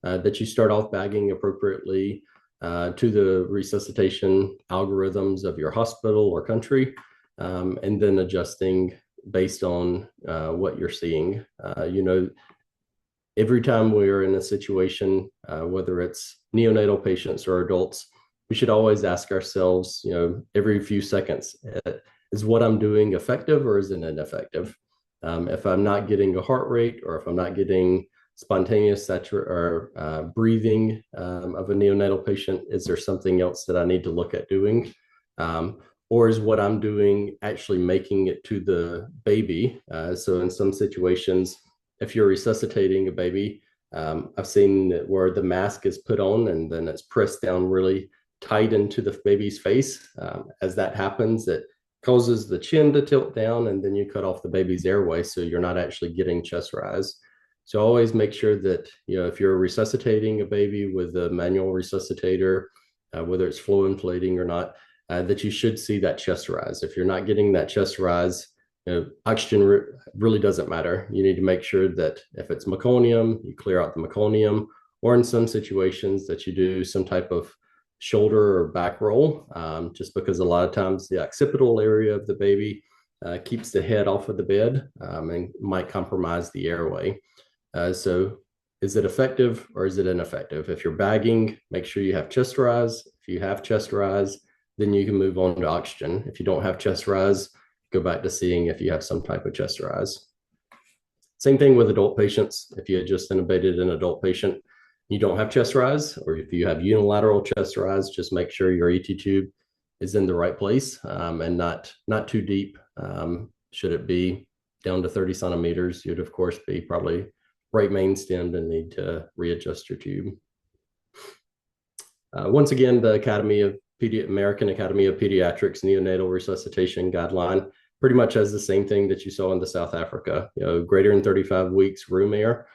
that you start off bagging appropriately to the resuscitation algorithms of your hospital or country, and then adjusting based on what you're seeing. Every time we're in a situation, whether it's neonatal patients or adults, we should always ask ourselves, every few seconds, is what I'm doing effective or is it ineffective? If I'm not getting a heart rate, or if I'm not getting spontaneous breathing of a neonatal patient, is there something else that I need to look at doing? Or is what I'm doing actually making it to the baby? So in some situations, if you're resuscitating a baby, I've seen where the mask is put on and then it's pressed down really tight into the baby's face. As that happens, it causes the chin to tilt down, and then you cut off the baby's airway, so you're not actually getting chest rise. So always make sure that, if you're resuscitating a baby with a manual resuscitator, whether it's flow inflating or not, that you should see that chest rise. If you're not getting that chest rise, oxygen really doesn't matter. You need to make sure that if it's meconium, you clear out the meconium, or in some situations that you do some type of shoulder or back roll, just because a lot of times the occipital area of the baby keeps the head off of the bed and might compromise the airway. So is it effective or is it ineffective? If you're bagging, make sure you have chest rise. If you have chest rise, then you can move on to oxygen. If you don't have chest rise, go back to seeing if you have some type of chest rise. Same thing with adult patients. If you had just intubated an adult patient, you don't have chest rise, or if you have unilateral chest rise, just make sure your ET tube is in the right place and not too deep. Should it be down to 30 centimeters, you'd of course be probably right main stemmed and need to readjust your tube. Once again, the American Academy of Pediatrics neonatal resuscitation guideline pretty much has the same thing that you saw in the South Africa. Greater than 35 weeks room air,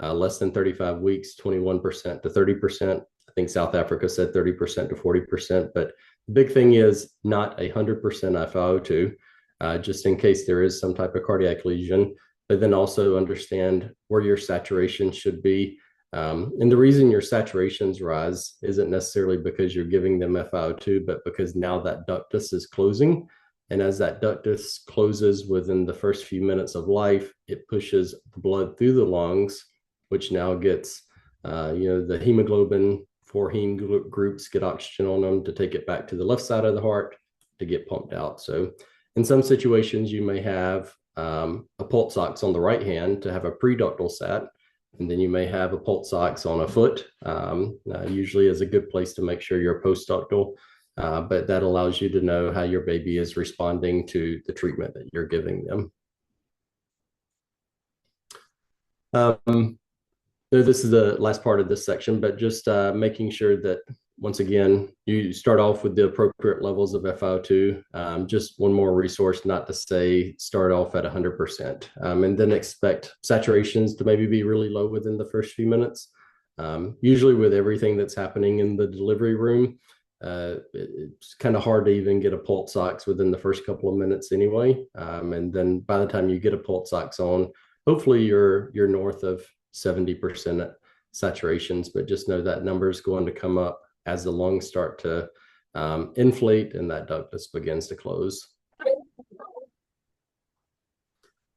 less than 35 weeks, 21% to 30%. I think South Africa said 30% to 40%, but the big thing is not 100% FiO2, just in case there is some type of cardiac lesion, but then also understand where your saturation should be. And the reason your saturations rise isn't necessarily because you're giving them FiO2, but because now that ductus is closing. And as that ductus closes within the first few minutes of life, it pushes the blood through the lungs, which now gets, the hemoglobin, 4 heme groups get oxygen on them to take it back to the left side of the heart to get pumped out. So in some situations, you may have a pulse ox on the right hand to have a preductal sat, and then you may have a pulse ox on a foot. Usually is a good place to make sure you're postductal, but that allows you to know how your baby is responding to the treatment that you're giving them. This is the last part of this section, but just making sure that, once again, you start off with the appropriate levels of FiO2. Just one more resource, not to say start off at 100%, and then expect saturations to maybe be really low within the first few minutes. Usually with everything that's happening in the delivery room, it's kind of hard to even get a pulse ox within the first couple of minutes anyway. And then by the time you get a pulse ox on, hopefully you're north of 70% saturations, but just know that number is going to come up as the lungs start to inflate and that ductus begins to close.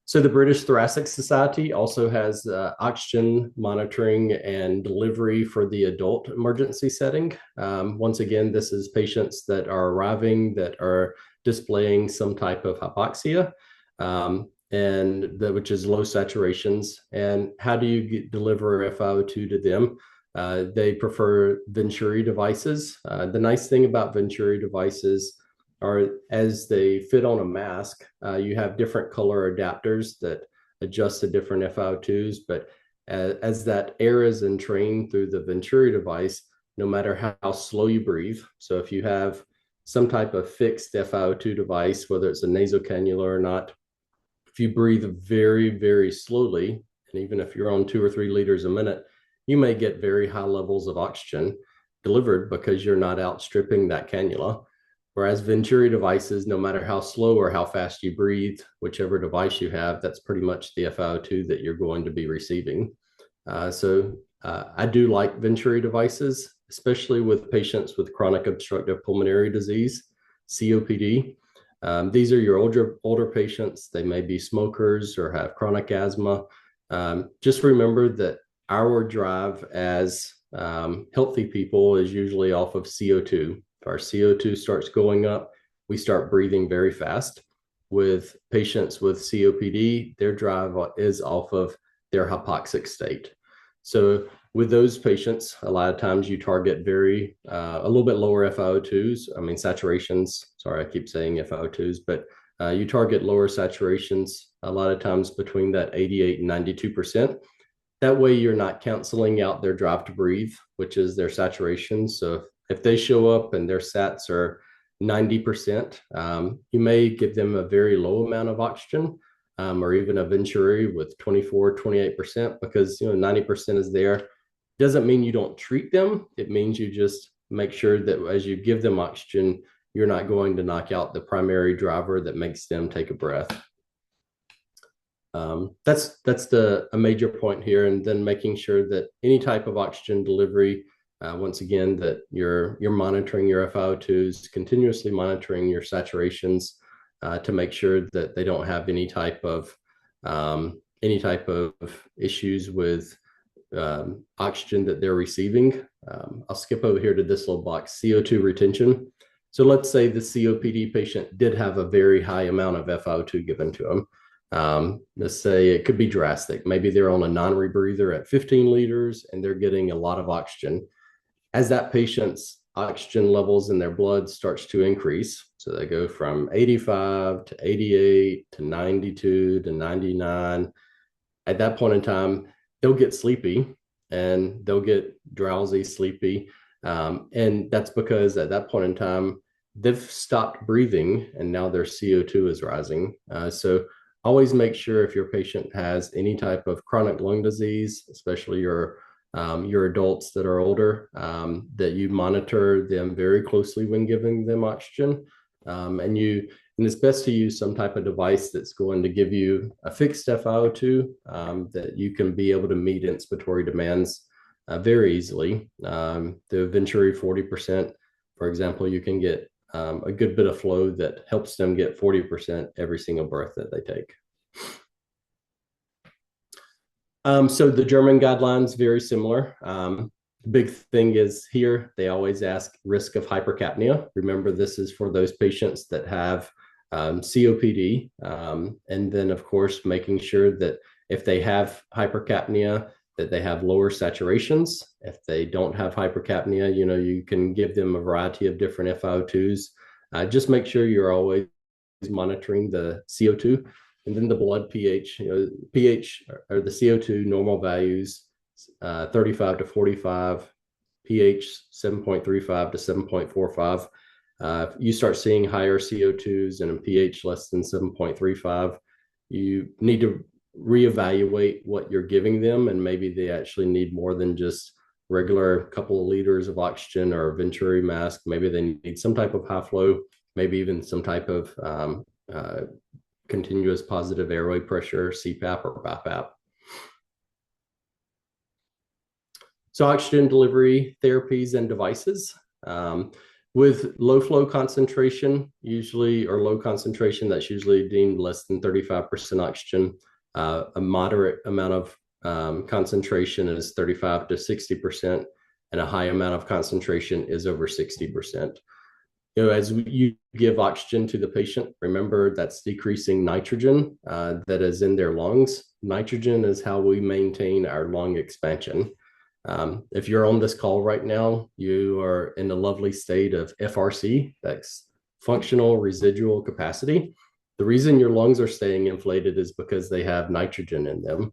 So the British Thoracic Society also has oxygen monitoring and delivery for the adult emergency setting. Once again, this is patients that are arriving that are displaying some type of hypoxia, which is low saturations. And how do you deliver FiO2 to them? They prefer Venturi devices. The nice thing about Venturi devices are, as they fit on a mask, you have different color adapters that adjust to different FiO2s. But as that air is entrained through the Venturi device, no matter how slow you breathe, so if you have some type of fixed FiO2 device, whether it's a nasal cannula or not, if you breathe very, very slowly, and even if you're on 2 or 3 liters a minute, you may get very high levels of oxygen delivered because you're not outstripping that cannula. Whereas Venturi devices, no matter how slow or how fast you breathe, whichever device you have, that's pretty much the FiO2 that you're going to be receiving. So I do like Venturi devices, especially with patients with chronic obstructive pulmonary disease, COPD. These are your older patients. They may be smokers or have chronic asthma. Just remember that our drive as healthy people is usually off of CO2. If our CO2 starts going up, we start breathing very fast. With patients with COPD, their drive is off of their hypoxic state. So with those patients, a lot of times you target a little bit lower FiO2s. I mean, saturations. Sorry, I keep saying FiO2s, but you target lower saturations a lot of times between that 88 and 92%. That way you're not canceling out their drive to breathe, which is their saturation. So if they show up and their sats are 90%, you may give them a very low amount of oxygen, or even a Venturi with 24, 28%, because 90% is there. Doesn't mean you don't treat them. It means you just make sure that as you give them oxygen, you're not going to knock out the primary driver that makes them take a breath. That's a major point here. And then making sure that any type of oxygen delivery, once again, that you're monitoring your FiO2s, continuously monitoring your saturations to make sure that they don't have any type of issues with oxygen that they're receiving. I'll skip over here to this little box, CO2 retention. So let's say the COPD patient did have a very high amount of FiO2 given to them. Let's say it could be drastic. Maybe they're on a non-rebreather at 15 liters and they're getting a lot of oxygen. As that patient's oxygen levels in their blood starts to increase, so they go from 85 to 88 to 92 to 99. At that point in time, they'll get sleepy and they'll get drowsy, sleepy. And that's because at that point in time, they've stopped breathing and now their CO2 is rising. So always make sure if your patient has any type of chronic lung disease, especially your adults that are older, that you monitor them very closely when giving them oxygen. And it's best to use some type of device that's going to give you a fixed FiO2 that you can be able to meet inspiratory demands very easily. The Venturi 40%, for example, you can get a good bit of flow that helps them get 40% every single breath that they take. So the German guidelines, very similar. The big thing is here, they always ask risk of hypercapnia. Remember, this is for those patients that have COPD. And then, of course, making sure that if they have hypercapnia, that they have lower saturations. If they don't have hypercapnia, you can give them a variety of different FiO2s. Just make sure you're always monitoring the CO2. And then the blood pH, pH or the CO2 normal values, 35 to 45, pH 7.35 to 7.45. You start seeing higher CO2s and a pH less than 7.35, you need to reevaluate what you're giving them, and maybe they actually need more than just regular couple of liters of oxygen or a Venturi mask. Maybe they need some type of high flow, maybe even some type of continuous positive airway pressure, CPAP or BiPAP. So oxygen delivery therapies and devices. With low flow concentration, usually, or low concentration that's usually deemed less than 35% oxygen, a moderate amount of concentration is 35 to 60%, and a high amount of concentration is over 60%. As you give oxygen to the patient, remember that's decreasing nitrogen that is in their lungs. Nitrogen is how we maintain our lung expansion. If you're on this call right now, you are in a lovely state of FRC, that's functional residual capacity. The reason your lungs are staying inflated is because they have nitrogen in them.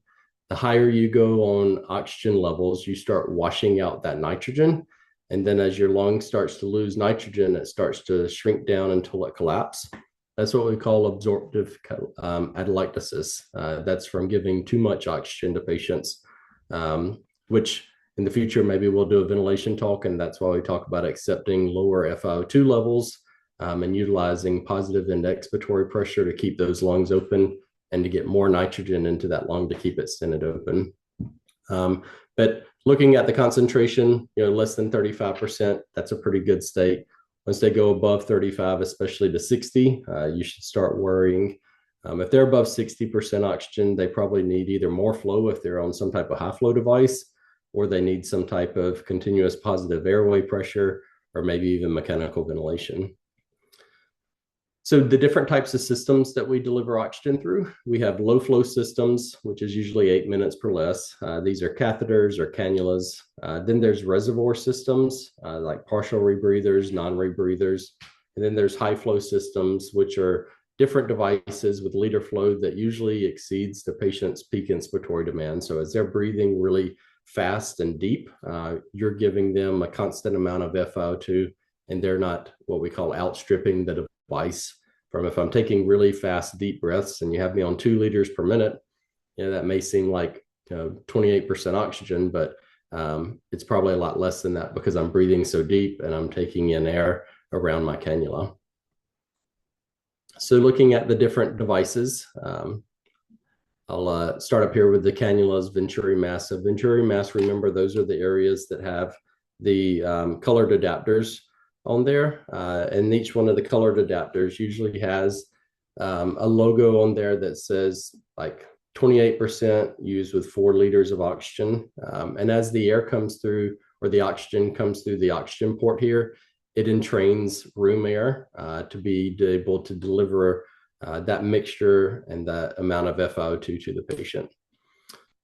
The higher you go on oxygen levels, you start washing out that nitrogen. And then as your lung starts to lose nitrogen, it starts to shrink down until it collapses. That's what we call absorptive atelectasis. That's from giving too much oxygen to patients, which in the future, maybe we'll do a ventilation talk, and that's why we talk about accepting lower FiO2 levels and utilizing positive and expiratory pressure to keep those lungs open and to get more nitrogen into that lung to keep it stented open. But looking at the concentration, less than 35%, that's a pretty good state. Once they go above 35, especially to 60, you should start worrying. If they're above 60% oxygen, they probably need either more flow if they're on some type of high flow device, or they need some type of continuous positive airway pressure, or maybe even mechanical ventilation. So the different types of systems that we deliver oxygen through, we have low flow systems, which is usually 8 minutes per less. These are catheters or cannulas. Then there's reservoir systems, like partial rebreathers, non-rebreathers. And then there's high flow systems, which are different devices with liter flow that usually exceeds the patient's peak inspiratory demand. So as they're breathing really fast and deep, you're giving them a constant amount of FiO2, and they're not what we call outstripping the device. From if I'm taking really fast, deep breaths and you have me on 2 liters per minute, that may seem like 28% oxygen, but it's probably a lot less than that because I'm breathing so deep and I'm taking in air around my cannula. So looking at the different devices, I'll start up here with the cannulas, venturi mass. So venturi mass, remember, those are the areas that have the colored adapters on there. And each one of the colored adapters usually has a logo on there that says like 28% used with 4 liters of oxygen. And as the air comes through, or the oxygen comes through the oxygen port here, it entrains room air to be able to deliver that mixture and that amount of FiO2 to the patient.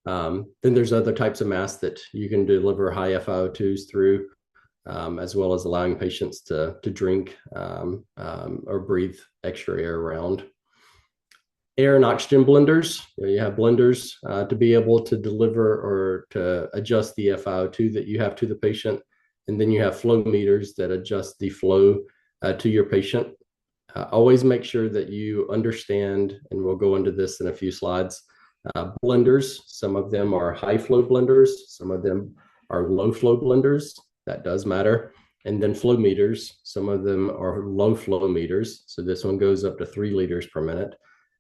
Then there's other types of masks that you can deliver high FiO2s through, as well as allowing patients to drink or breathe extra air around. Air and oxygen blenders. You have blenders to be able to deliver or to adjust the FiO2 that you have to the patient. And then you have flow meters that adjust the flow to your patient. Always make sure that you understand, and we'll go into this in a few slides, blenders. Some of them are high flow blenders. Some of them are low flow blenders. That does matter. And then flow meters. Some of them are low flow meters. So this one goes up to 3 liters per minute,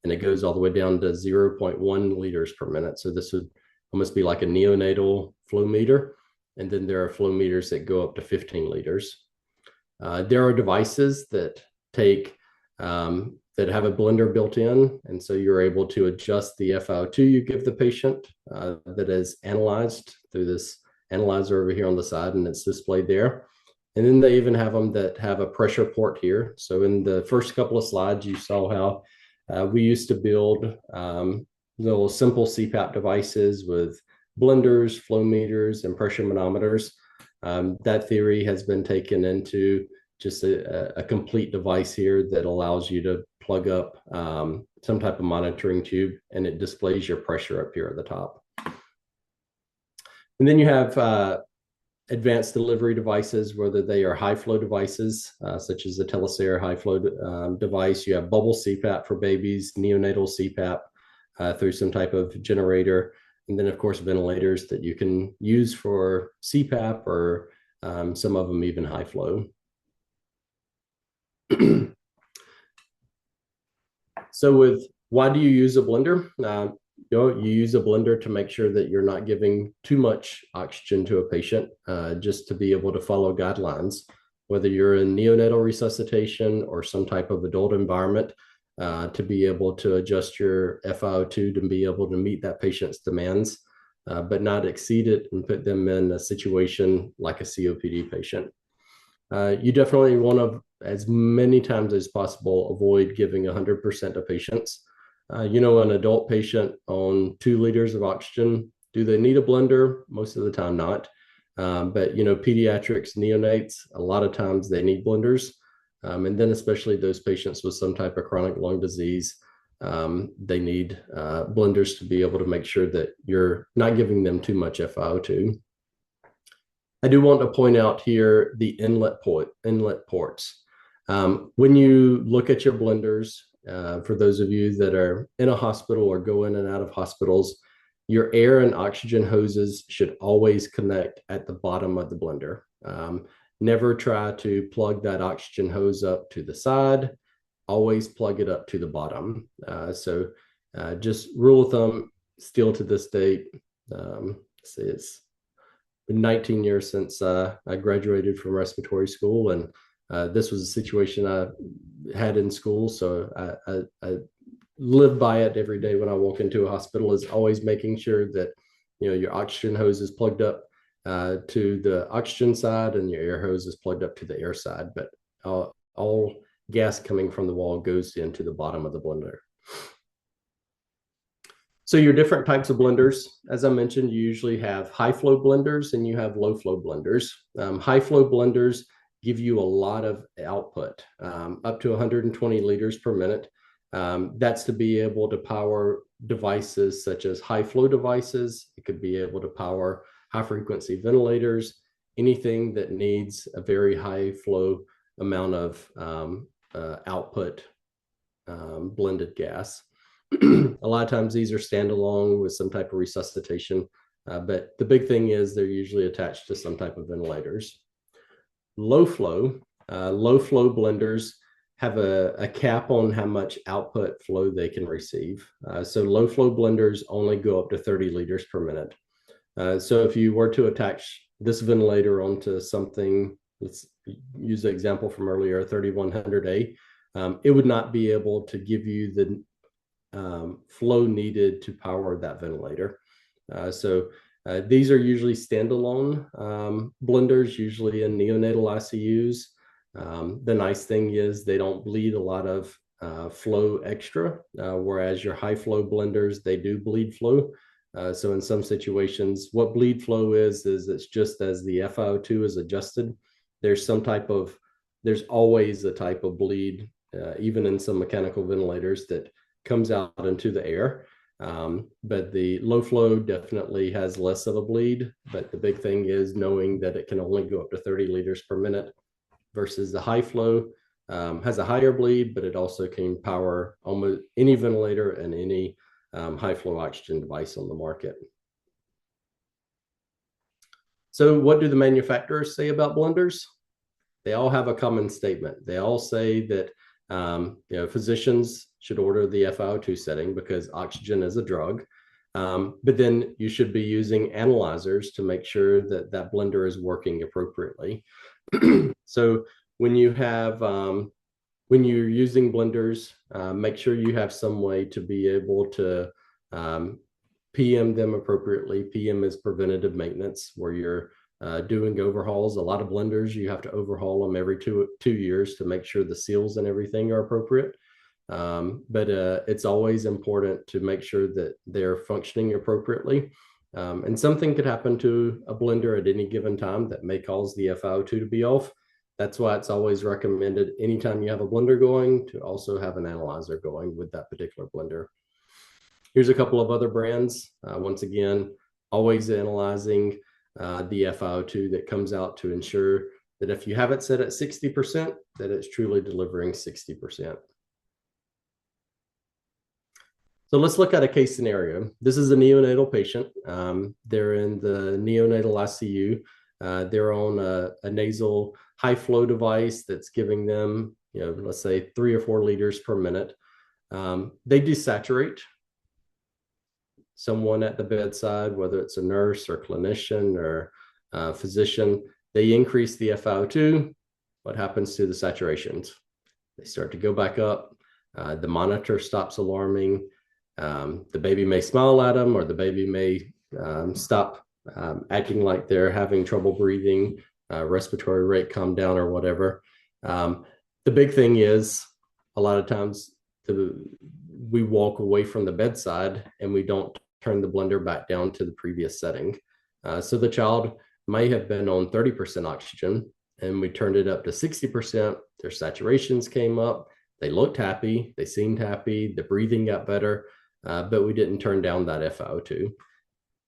and it goes all the way down to 0.1 liters per minute. So this would almost be like a neonatal flow meter. And then there are flow meters that go up to 15 liters. There are devices that that have a blender built in. And so you're able to adjust the FiO2 you give the patient that is analyzed through this analyzer over here on the side, and it's displayed there. And then they even have them that have a pressure port here. So in the first couple of slides, you saw how we used to build little simple CPAP devices with blenders, flow meters, and pressure manometers. That theory has been taken into just a complete device here that allows you to plug up some type of monitoring tube, and it displays your pressure up here at the top. And then you have advanced delivery devices, whether they are high flow devices, such as the Telesair high flow device. You have bubble CPAP for babies, neonatal CPAP through some type of generator. And then, of course, ventilators that you can use for CPAP, or some of them even high flow. So why do you use a blender? You use a blender to make sure that you're not giving too much oxygen to a patient, just to be able to follow guidelines, whether you're in neonatal resuscitation or some type of adult environment, to be able to adjust your FiO2 to be able to meet that patient's demands, but not exceed it and put them in a situation like a COPD patient. You definitely want to, as many times as possible, avoid giving 100% to patients. An adult patient on 2 liters of oxygen, do they need a blender? Most of the time not. But pediatrics, neonates, a lot of times they need blenders. And then especially those patients with some type of chronic lung disease, they need blenders to be able to make sure that you're not giving them too much FiO2. I do want to point out here the inlet ports. When you look at your blenders, for those of you that are in a hospital or go in and out of hospitals, your air and oxygen hoses should always connect at the bottom of the blender. Never try to plug that oxygen hose up to the side. Always plug it up to the bottom. So just rule of thumb, still to this date, it's been 19 years since I graduated from respiratory school, and this was a situation I had in school. So I live by it every day when I walk into a hospital, is always making sure that your oxygen hose is plugged up to the oxygen side and your air hose is plugged up to the air side. But all gas coming from the wall goes into the bottom of the blender. So your different types of blenders, as I mentioned, you usually have high flow blenders and you have low flow blenders. High flow blenders give you a lot of output, up to 120 liters per minute. That's to be able to power devices such as high flow devices. It could be able to power high frequency ventilators, anything that needs a very high flow amount of output blended gas. A lot of times these are standalone with some type of resuscitation, but the big thing is they're usually attached to some type of ventilators. Low flow blenders have a cap on how much output flow they can receive. So low flow blenders only go up to 30 liters per minute. So if you were to attach this ventilator onto something, let's use the example from earlier, 3100A, it would not be able to give you the flow needed to power that ventilator. So these are usually standalone blenders, usually in neonatal ICUs. The nice thing is they don't bleed a lot of flow extra, whereas your high flow blenders, they do bleed flow. So in some situations, what bleed flow is it's just as the FiO2 is adjusted, there's always a type of bleed, even in some mechanical ventilators, that comes out into the air. But the low flow definitely has less of a bleed. But the big thing is knowing that it can only go up to 30 liters per minute versus the high flow has a higher bleed, but it also can power almost any ventilator and any high flow oxygen device on the market. So what do the manufacturers say about blenders? They all have a common statement. They all say that physicians should order the FiO2 setting because oxygen is a drug. But then you should be using analyzers to make sure that that blender is working appropriately. So when you're using blenders, make sure you have some way to be able to PM them appropriately. PM is preventative maintenance, where you're doing overhauls. A lot of blenders, you have to overhaul them every two years to make sure the seals and everything are appropriate. But it's always important to make sure that they're functioning appropriately. And something could happen to a blender at any given time that may cause the FiO2 to be off. That's why it's always recommended anytime you have a blender going to also have an analyzer going with that particular blender. Here's a couple of other brands. Once again, always analyzing the FiO2 that comes out to ensure that if you have it set at 60%, that it's truly delivering 60%. So let's look at a case scenario. This is a neonatal patient. They're in the neonatal ICU. They're on a nasal high flow device that's giving them, let's say 3 or 4 liters per minute. They desaturate. Someone at the bedside, whether it's a nurse or clinician or physician, they increase the FiO2. What happens to the saturations? They start to go back up. The monitor stops alarming. The baby may smile at them, or the baby may stop acting like they're having trouble breathing, respiratory rate calm down or whatever. The big thing is a lot of times we walk away from the bedside and we don't turn the blender back down to the previous setting. So the child may have been on 30% oxygen and we turned it up to 60%. Their saturations came up. They looked happy. They seemed happy. The breathing got better, but we didn't turn down that FiO2.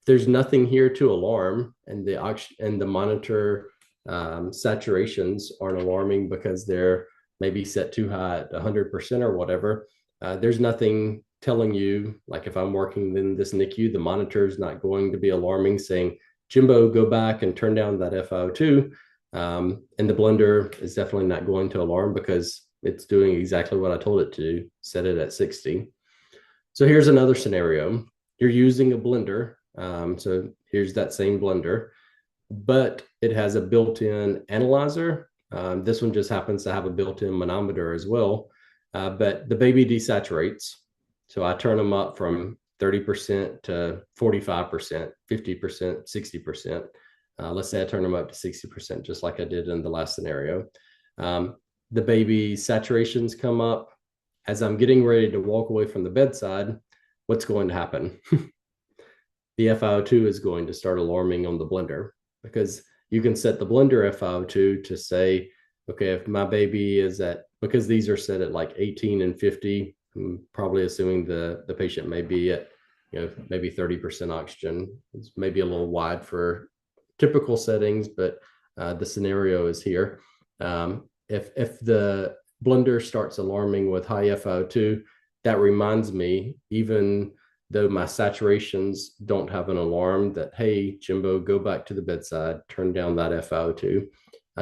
There's nothing here to alarm, and the monitor saturations aren't alarming because they're maybe set too high at 100% or whatever. There's nothing telling you, like if I'm working in this NICU, the monitor is not going to be alarming saying, Jimbo, go back and turn down that FiO2. And the blender is definitely not going to alarm because it's doing exactly what I told it to do, set it at 60. So here's another scenario. You're using a blender. So here's that same blender. but it has a built-in analyzer. This one just happens to have a built-in manometer as well. But the baby desaturates. So I turn them up from 30% to 45%, 50%, 60%. Let's say I turn them up to 60%, just like I did in the last scenario. The baby saturations come up. As I'm getting ready to walk away from the bedside, what's going to happen? The FiO2 is going to start alarming on the blender, because you can set the blender FiO2 to say, okay, if my baby is at, because these are set at like 18 and 50, I'm probably assuming the patient may be at, maybe 30% oxygen. It's maybe a little wide for typical settings, but the scenario is here. If the blender starts alarming with high FiO2, that reminds me, even though my saturations don't have an alarm, that, hey, Jimbo, go back to the bedside, turn down that FiO2.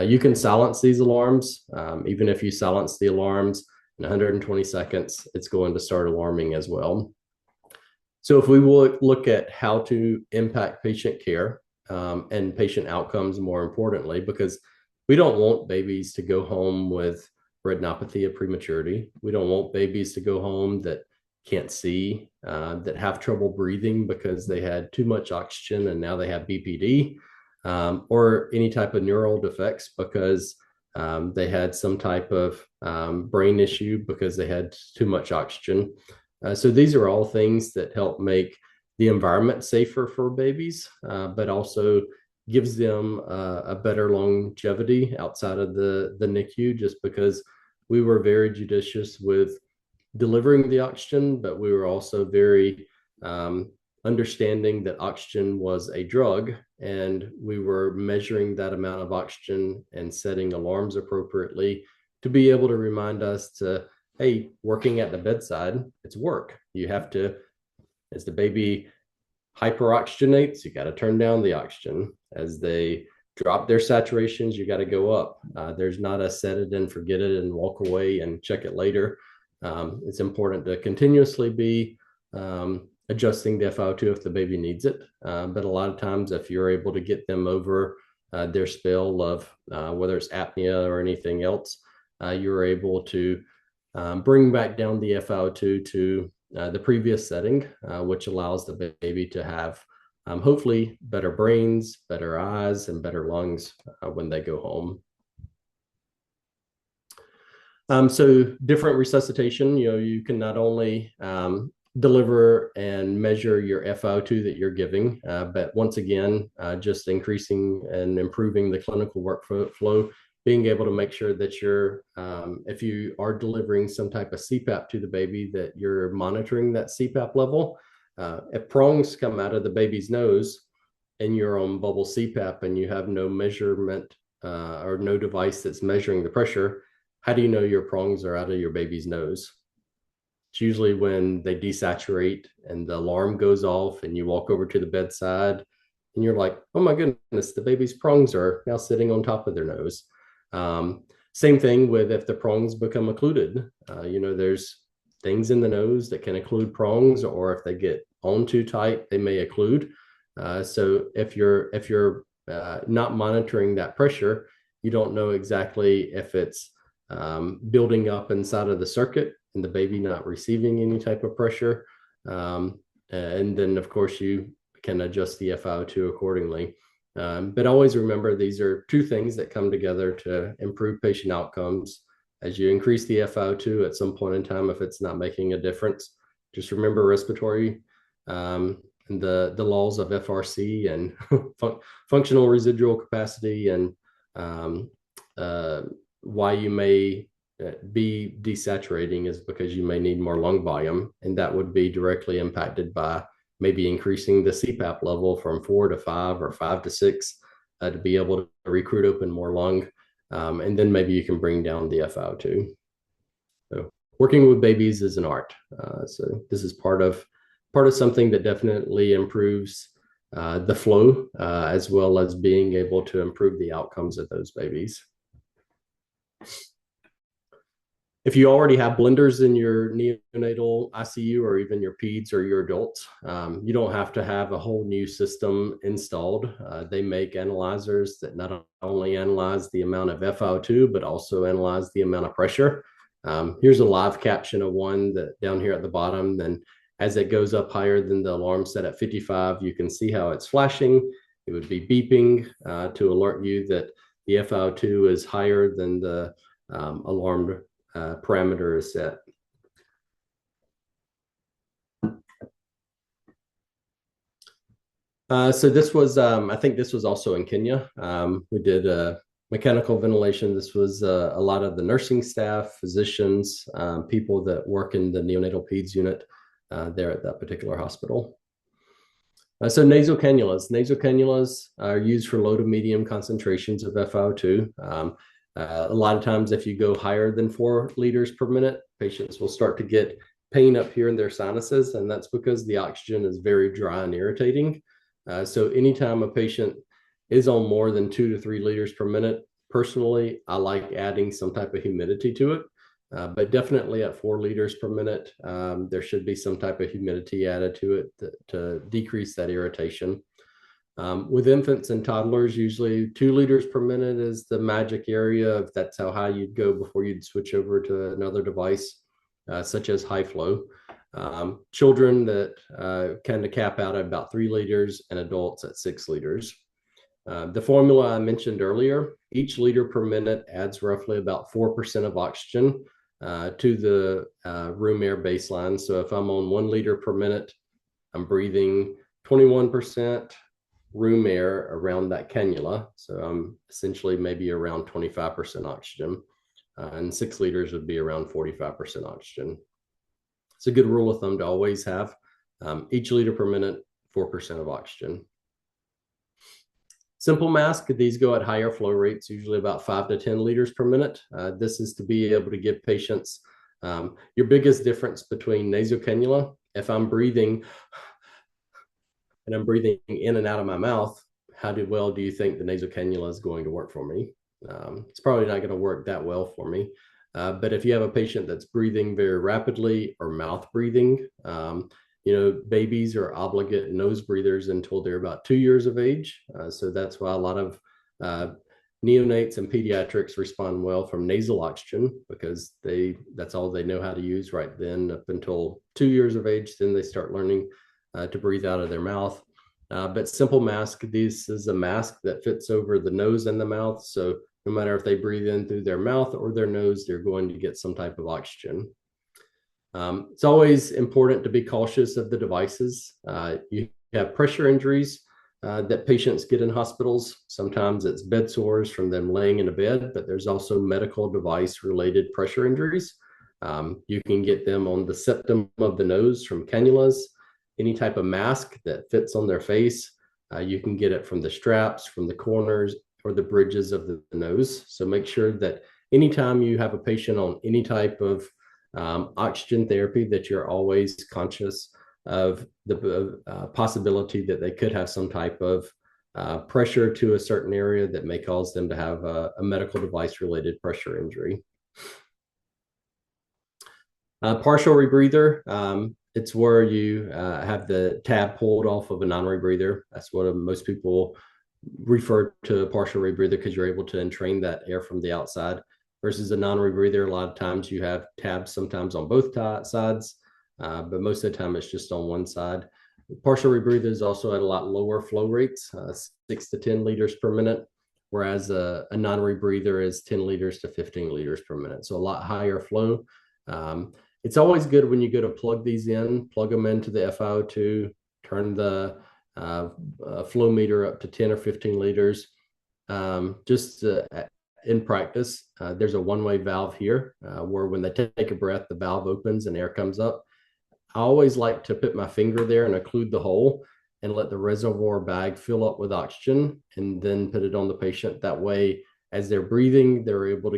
You can silence these alarms. Even if you silence the alarms in 120 seconds, it's going to start alarming as well. So if we will look at how to impact patient care and patient outcomes, more importantly, because we don't want babies to go home with retinopathy of prematurity. We don't want babies to go home that can't see, that have trouble breathing because they had too much oxygen and now they have BPD, or any type of neural defects because they had some type of brain issue because they had too much oxygen. So these are all things that help make the environment safer for babies, but also gives them a better longevity outside of the NICU, just because we were very judicious with delivering the oxygen, but we were also very understanding that oxygen was a drug, and we were measuring that amount of oxygen and setting alarms appropriately to be able to remind us to, hey, working at the bedside, it's work. You have to, as the baby hyperoxygenates, you got to turn down the oxygen. As they drop their saturations, you got to go up. There's not a set it and forget it and walk away and check it later. It's important to continuously be adjusting the FiO2 if the baby needs it. But a lot of times, if you're able to get them over their spell of whether it's apnea or anything else, you're able to bring back down the FiO2 to the previous setting, which allows the baby to have hopefully better brains, better eyes, and better lungs when they go home. So different resuscitation, you can not only deliver and measure your FiO2 that you're giving, but once again, just increasing and improving the clinical workflow, being able to make sure that you're, if you are delivering some type of CPAP to the baby, that you're monitoring that CPAP level. If prongs come out of the baby's nose and you're on bubble CPAP and you have no measurement or no device that's measuring the pressure, how do you know your prongs are out of your baby's nose? It's usually when they desaturate and the alarm goes off and you walk over to the bedside and you're like, oh my goodness, the baby's prongs are now sitting on top of their nose. Same thing with if the prongs become occluded. There's things in the nose that can occlude prongs, or if they get on too tight, they may occlude. So if you're not monitoring that pressure, you don't know exactly if it's building up inside of the circuit and the baby not receiving any type of pressure. And then, of course, you can adjust the FiO2 accordingly. But always remember, these are two things that come together to improve patient outcomes. As you increase the FiO2 at some point in time, if it's not making a difference, just remember respiratory and the laws of FRC and functional residual capacity, and why you may be desaturating is because you may need more lung volume, and that would be directly impacted by maybe increasing the CPAP level from 4 to 5 or 5 to 6 to be able to recruit open more lung. And then maybe you can bring down the FiO2. So working with babies is an art. So this is part of something that definitely improves the flow, as well as being able to improve the outcomes of those babies. If you already have blenders in your neonatal ICU or even your peds or your adults, you don't have to have a whole new system installed. They make analyzers that not only analyze the amount of FiO2, but also analyze the amount of pressure. Here's a live caption of one that down here at the bottom. Then as it goes up higher than the alarm set at 55, you can see how it's flashing. It would be beeping to alert you that the FiO2 is higher than the alarmed parameter is set. So this was, I think this was also in Kenya. We did mechanical ventilation. This was a lot of the nursing staff, physicians, people that work in the neonatal peds unit there at that particular hospital. So nasal cannulas. Nasal cannulas are used for low to medium concentrations of FiO2. A lot of times, if you go higher than 4 liters per minute, patients will start to get pain up here in their sinuses, and that's because the oxygen is very dry and irritating. So anytime a patient is on more than 2 to 3 liters per minute, personally, I like adding some type of humidity to it. But definitely at 4 liters per minute, there should be some type of humidity added to it to decrease that irritation. With infants and toddlers, usually 2 liters per minute is the magic area. If that's how high you'd go before you'd switch over to another device, such as high flow. Children that kind of cap out at about 3 liters and adults at 6 liters. The formula I mentioned earlier, each liter per minute adds roughly about 4% of oxygen to the room air baseline. So if I'm on 1 liter per minute, I'm breathing 21% room air around that cannula. So I'm essentially maybe around 25% oxygen. And 6 liters would be around 45% oxygen. It's a good rule of thumb to always have. Each liter per minute, 4% of oxygen. Simple mask, these go at higher flow rates, usually about 5 to 10 liters per minute. This is to be able to give patients your biggest difference between nasal cannula. If I'm breathing and I'm breathing in and out of my mouth, how well do you think the nasal cannula is going to work for me? It's probably not going to work that well for me. But if you have a patient that's breathing very rapidly or mouth breathing, babies are obligate nose breathers until they're about 2 years of age. So that's why a lot of neonates and pediatrics respond well from nasal oxygen, because that's all they know how to use right then up until 2 years of age. Then they start learning to breathe out of their mouth. But simple mask, this is a mask that fits over the nose and the mouth. So no matter if they breathe in through their mouth or their nose, they're going to get some type of oxygen. It's always important to be cautious of the devices. You have pressure injuries that patients get in hospitals. Sometimes it's bed sores from them laying in a bed, but there's also medical device related pressure injuries. You can get them on the septum of the nose from cannulas, any type of mask that fits on their face. You can get it from the straps, from the corners, or the bridges of the nose. So make sure that anytime you have a patient on any type of oxygen therapy, that you're always conscious of the possibility that they could have some type of pressure to a certain area that may cause them to have a medical device related pressure injury. Partial rebreather, it's where you have the tab pulled off of a non-rebreather. That's what most people refer to a partial rebreather, because you're able to entrain that air from the outside. Versus a non-rebreather, a lot of times you have tabs sometimes on both sides, but most of the time it's just on one side. Partial rebreather is also at a lot lower flow rates, 6 to 10 liters per minute, whereas a non-rebreather is 10 liters to 15 liters per minute. So a lot higher flow. It's always good when you go to plug these in, plug them into the FiO2, turn the flow meter up to 10 or 15 liters. Just in practice, there's a one-way valve here where when they take a breath, the valve opens and air comes up. I always like to put my finger there and occlude the hole and let the reservoir bag fill up with oxygen, and then put it on the patient. That way, as they're breathing, they're able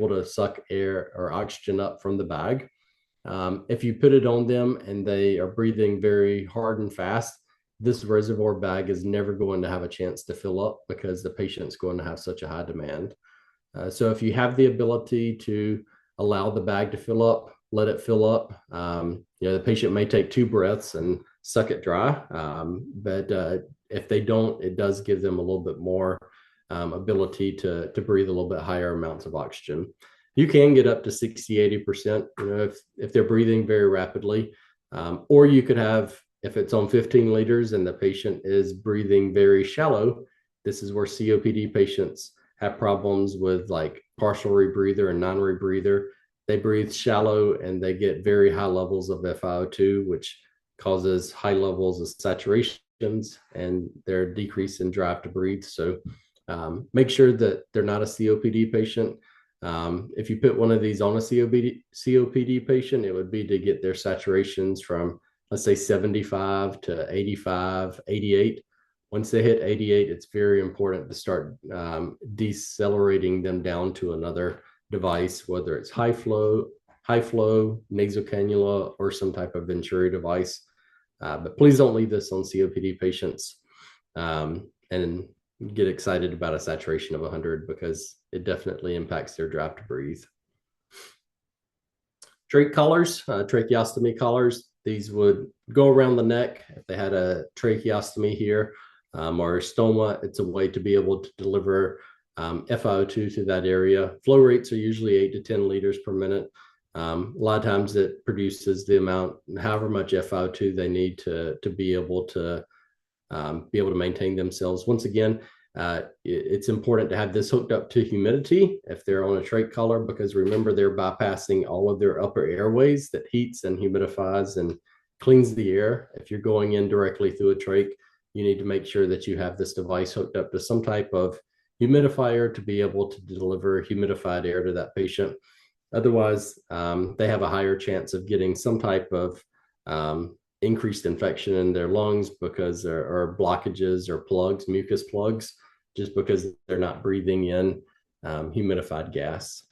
to suck air or oxygen up from the bag. If you put it on them and they are breathing very hard and fast, this reservoir bag is never going to have a chance to fill up, because the patient's going to have such a high demand. So if you have the ability to allow the bag to fill up, let it fill up. The patient may take 2 breaths and suck it dry, but if they don't, it does give them a little bit more ability to breathe a little bit higher amounts of oxygen. You can get up to 60-80%, if they're breathing very rapidly. Or you could have, if it's on 15 liters and the patient is breathing very shallow, this is where COPD patients have problems with like partial rebreather and non-rebreather. They breathe shallow and they get very high levels of FiO2, which causes high levels of saturations and their decrease in drive to breathe. So make sure that they're not a COPD patient. If you put one of these on a COPD patient, it would be to get their saturations from, let's say, 75 to 85, 88. Once they hit 88, it's very important to start decelerating them down to another device, whether it's high flow, nasal cannula, or some type of Venturi device. But please don't leave this on COPD patients and get excited about a saturation of 100, because it definitely impacts their drive to breathe. Trach collars, tracheostomy collars, these would go around the neck if they had a tracheostomy here or a stoma. It's a way to be able to deliver FiO2 to that area. Flow rates are usually 8 to 10 liters per minute. A lot of times it produces the amount, however much FiO2 they need to be able to maintain themselves. Once again, it's important to have this hooked up to humidity if they're on a trach collar, because remember, they're bypassing all of their upper airways that heats and humidifies and cleans the air. If you're going in directly through a trach, you need to make sure that you have this device hooked up to some type of humidifier to be able to deliver humidified air to that patient. Otherwise, they have a higher chance of getting some type of increased infection in their lungs because there are blockages or plugs, mucus plugs, just because they're not breathing in humidified gas.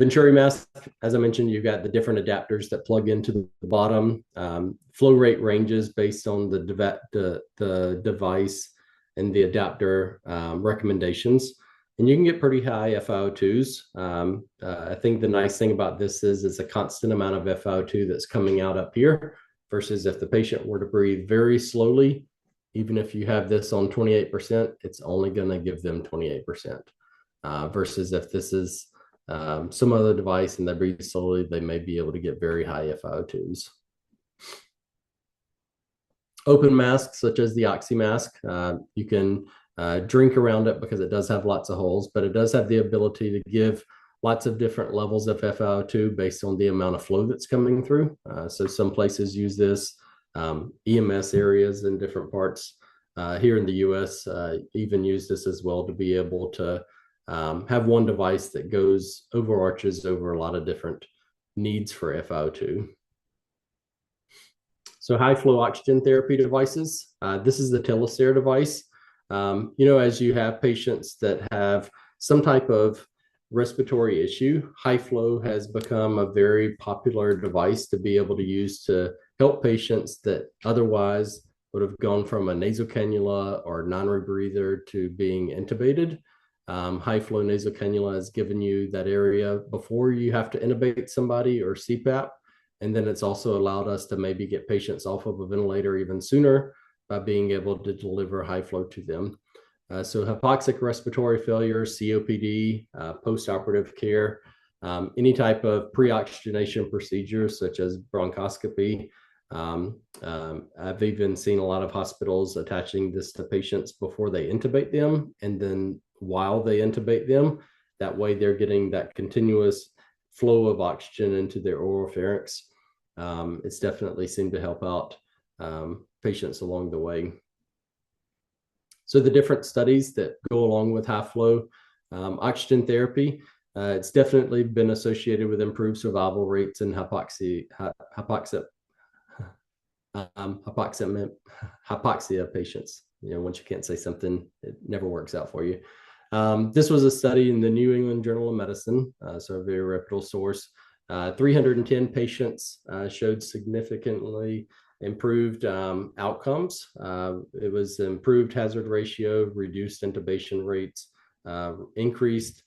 Venturi mask, as I mentioned, you've got the different adapters that plug into the bottom. Flow rate ranges based on the device and the adapter recommendations. And you can get pretty high FiO2s. I think the nice thing about this is it's a constant amount of FiO2 that's coming out up here, versus if the patient were to breathe very slowly, even if you have this on 28%, it's only going to give them 28%. Versus if this is some other device and they breathe slowly, they may be able to get very high FiO2s. Open masks, such as the oxy mask, you can drink around it because it does have lots of holes, but it does have the ability to give lots of different levels of FiO2 based on the amount of flow that's coming through. So some places use this, EMS areas in different parts here in the US even use this as well, to be able to have one device that overarches over a lot of different needs for FiO2. So high flow oxygen therapy devices. This is the Telesare device. As you have patients that have some type of respiratory issue, high flow has become a very popular device to be able to use to help patients that otherwise would have gone from a nasal cannula or non-rebreather to being intubated. High flow nasal cannula has given you that area before you have to intubate somebody or CPAP. And then it's also allowed us to maybe get patients off of a ventilator even sooner by being able to deliver high flow to them. So hypoxic respiratory failure, COPD, post-operative care, any type of pre-oxygenation procedure such as bronchoscopy. I've even seen a lot of hospitals attaching this to patients before they intubate them, and then while they intubate them. That way they're getting that continuous flow of oxygen into their oropharynx. It's definitely seemed to help out patients along the way. So the different studies that go along with high flow oxygen therapy, it's definitely been associated with improved survival rates in hypoxia patients. Once you can't say something, it never works out for you. This was a study in the New England Journal of Medicine, so a very reputable source. 310 patients showed significantly improved outcomes. It was improved hazard ratio, reduced intubation rates, increased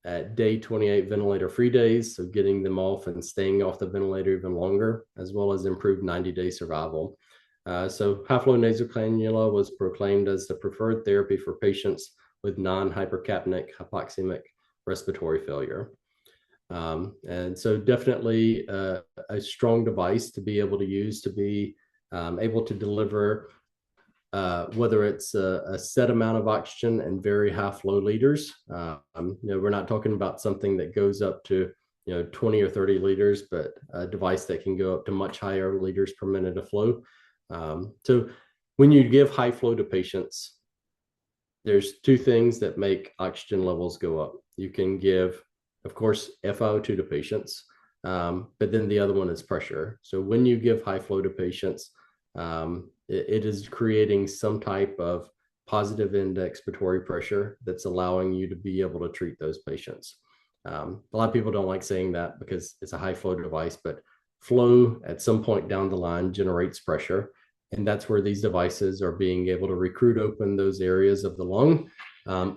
at day 28 ventilator free days, so getting them off and staying off the ventilator even longer, as well as improved 90-day survival. So high-flow nasal cannula was proclaimed as the preferred therapy for patients with non-hypercapnic hypoxemic respiratory failure. And so definitely a strong device to be able to use to be able to deliver whether it's a set amount of oxygen and very high flow liters. We're not talking about something that goes up to 20 or 30 liters, but a device that can go up to much higher liters per minute of flow. So when you give high flow to patients, there's two things that make oxygen levels go up. You can give, of course, FiO2 to patients, but then the other one is pressure. So when you give high flow to patients, it is creating some type of positive end expiratory pressure that's allowing you to be able to treat those patients. A lot of people don't like saying that because it's a high flow device, but flow at some point down the line generates pressure. And that's where these devices are being able to recruit open those areas of the lung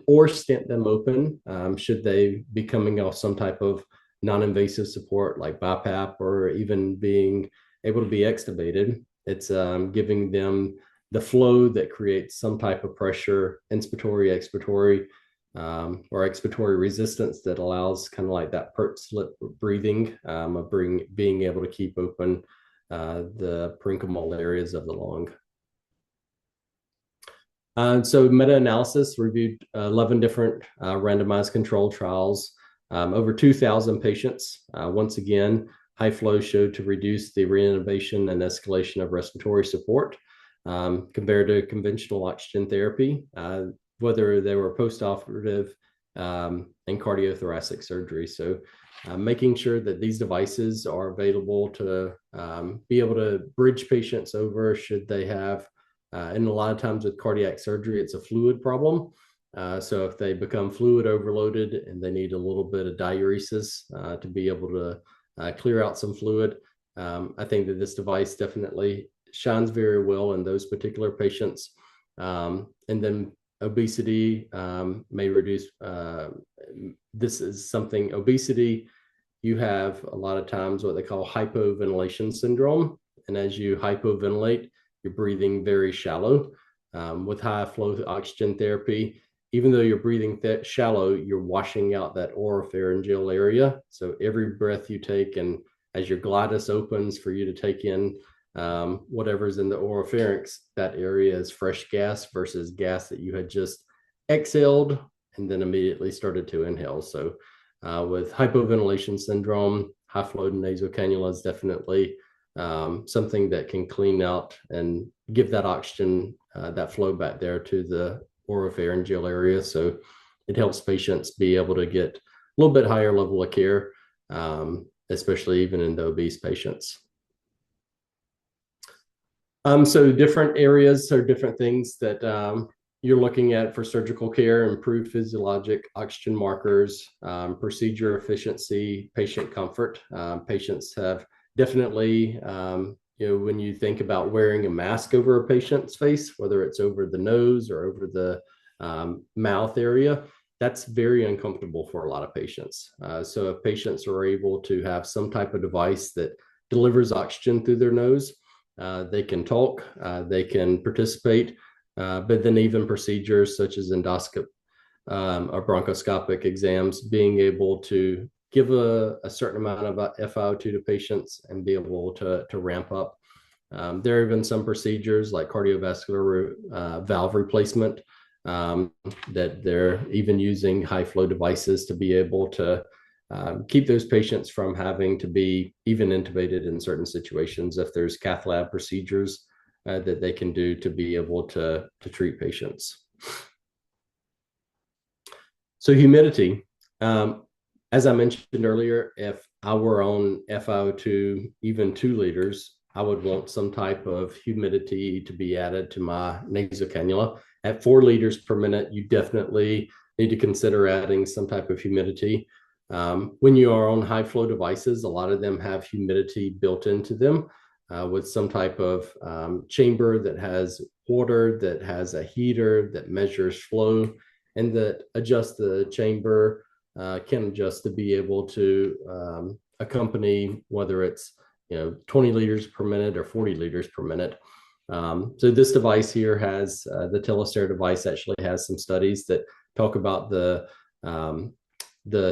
or stent them open should they be coming off some type of non-invasive support like BiPAP or even being able to be extubated. It's giving them the flow that creates some type of pressure, inspiratory, expiratory, or expiratory resistance that allows kind of like that pert slip breathing of being able to keep open the parenchymal areas of the lung. So meta-analysis reviewed 11 different randomized controlled trials, over 2,000 patients. Once again, high flow showed to reduce the reintubation and escalation of respiratory support compared to conventional oxygen therapy, whether they were post-operative and cardiothoracic surgery. So making sure that these devices are available to be able to bridge patients over should they have, and a lot of times with cardiac surgery, it's a fluid problem. So if they become fluid overloaded and they need a little bit of diuresis to be able to clear out some fluid, I think that this device definitely shines very well in those particular patients. And then obesity may reduce. This is something, obesity, you have a lot of times what they call hypoventilation syndrome. And as you hypoventilate, you're breathing very shallow. With high flow oxygen therapy, even though you're breathing shallow, you're washing out that oropharyngeal area. So every breath you take, and as your glottis opens for you to take in whatever's in the oropharynx, that area is fresh gas versus gas that you had just exhaled and then immediately started to inhale. So with hypoventilation syndrome, high flow nasal cannula is definitely something that can clean out and give that oxygen, that flow back there to the oropharyngeal area. So it helps patients be able to get a little bit higher level of care, especially even in the obese patients. So different areas or different things that you're looking at for surgical care: improved physiologic oxygen markers, procedure efficiency, patient comfort. Patients have definitely, when you think about wearing a mask over a patient's face, whether it's over the nose or over the mouth area, that's very uncomfortable for a lot of patients. So if patients are able to have some type of device that delivers oxygen through their nose, they can talk, they can participate, but then even procedures such as endoscopy or bronchoscopic exams, being able to give a certain amount of FiO2 to patients and be able to ramp up. There have been some procedures like cardiovascular valve replacement that they're even using high flow devices to be able to keep those patients from having to be even intubated in certain situations if there's cath lab procedures that they can do to be able to treat patients. So humidity. As I mentioned earlier, if I were on FiO2, even 2 liters, I would want some type of humidity to be added to my nasal cannula. At 4 liters per minute, you definitely need to consider adding some type of humidity. When you are on high flow devices, a lot of them have humidity built into them with some type of chamber that has water, that has a heater that measures flow, and that adjusts the chamber can adjust to be able to accompany whether it's 20 liters per minute or 40 liters per minute. So this device here has the Telestare device actually has some studies that talk about the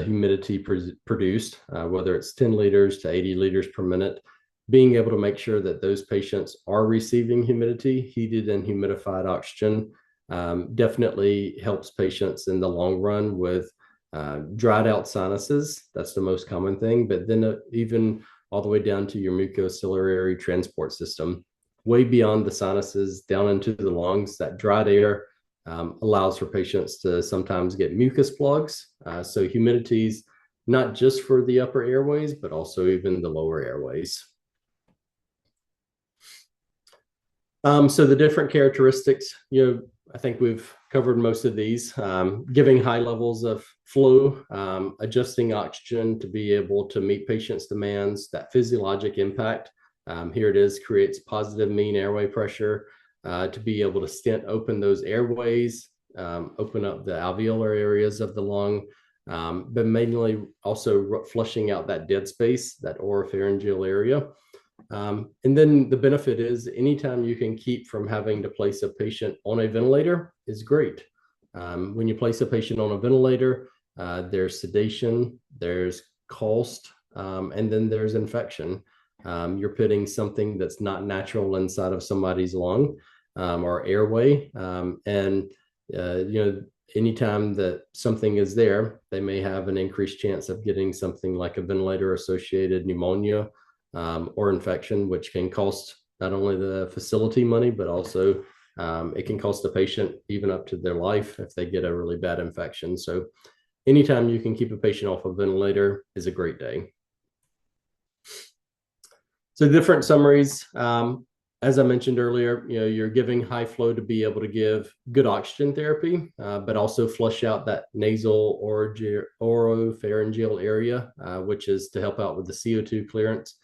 humidity produced, whether it's 10 liters to 80 liters per minute, being able to make sure that those patients are receiving humidity, heated and humidified oxygen, definitely helps patients in the long run with dried out sinuses. That's the most common thing, but then even all the way down to your mucociliary transport system, way beyond the sinuses, down into the lungs, that dried air allows for patients to sometimes get mucus plugs. So humidity is not just for the upper airways, but also even the lower airways. So the different characteristics, I think we've covered most of these. Giving high levels of flow, adjusting oxygen to be able to meet patients' demands, that physiologic impact. Here it is, creates positive mean airway pressure to be able to stent open those airways, open up the alveolar areas of the lung, but mainly also flushing out that dead space, that oropharyngeal area. And then the benefit is anytime you can keep from having to place a patient on a ventilator is great. When you place a patient on a ventilator, there's sedation, there's cost, and then there's infection. You're putting something that's not natural inside of somebody's lung or airway. And, anytime that something is there, they may have an increased chance of getting something like a ventilator associated pneumonia or infection, which can cost not only the facility money, but also it can cost the patient even up to their life if they get a really bad infection. So anytime you can keep a patient off a ventilator is a great day. So different summaries. As I mentioned earlier, you're giving high flow to be able to give good oxygen therapy, but also flush out that nasal oropharyngeal area, which is to help out with the CO2 clearance.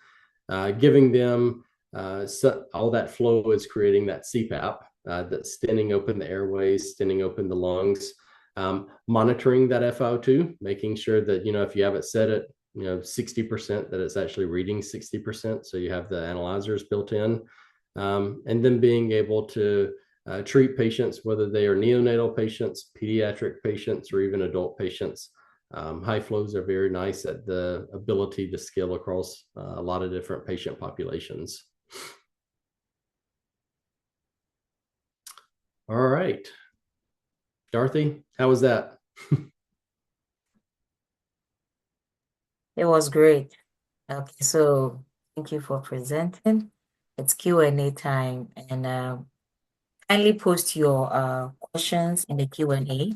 Giving them all that flow is creating that CPAP that's stenting open the airways, stenting open the lungs, monitoring that FiO2, making sure that, if you have it set at 60%, that it's actually reading 60%. So you have the analyzers built in. And then being able to treat patients, whether they are neonatal patients, pediatric patients, or even adult patients. High flows are very nice at the ability to scale across a lot of different patient populations. All right. Dorothy, how was that? It was great. Okay, so thank you for presenting. It's Q&A time, and kindly post your questions in the Q&A.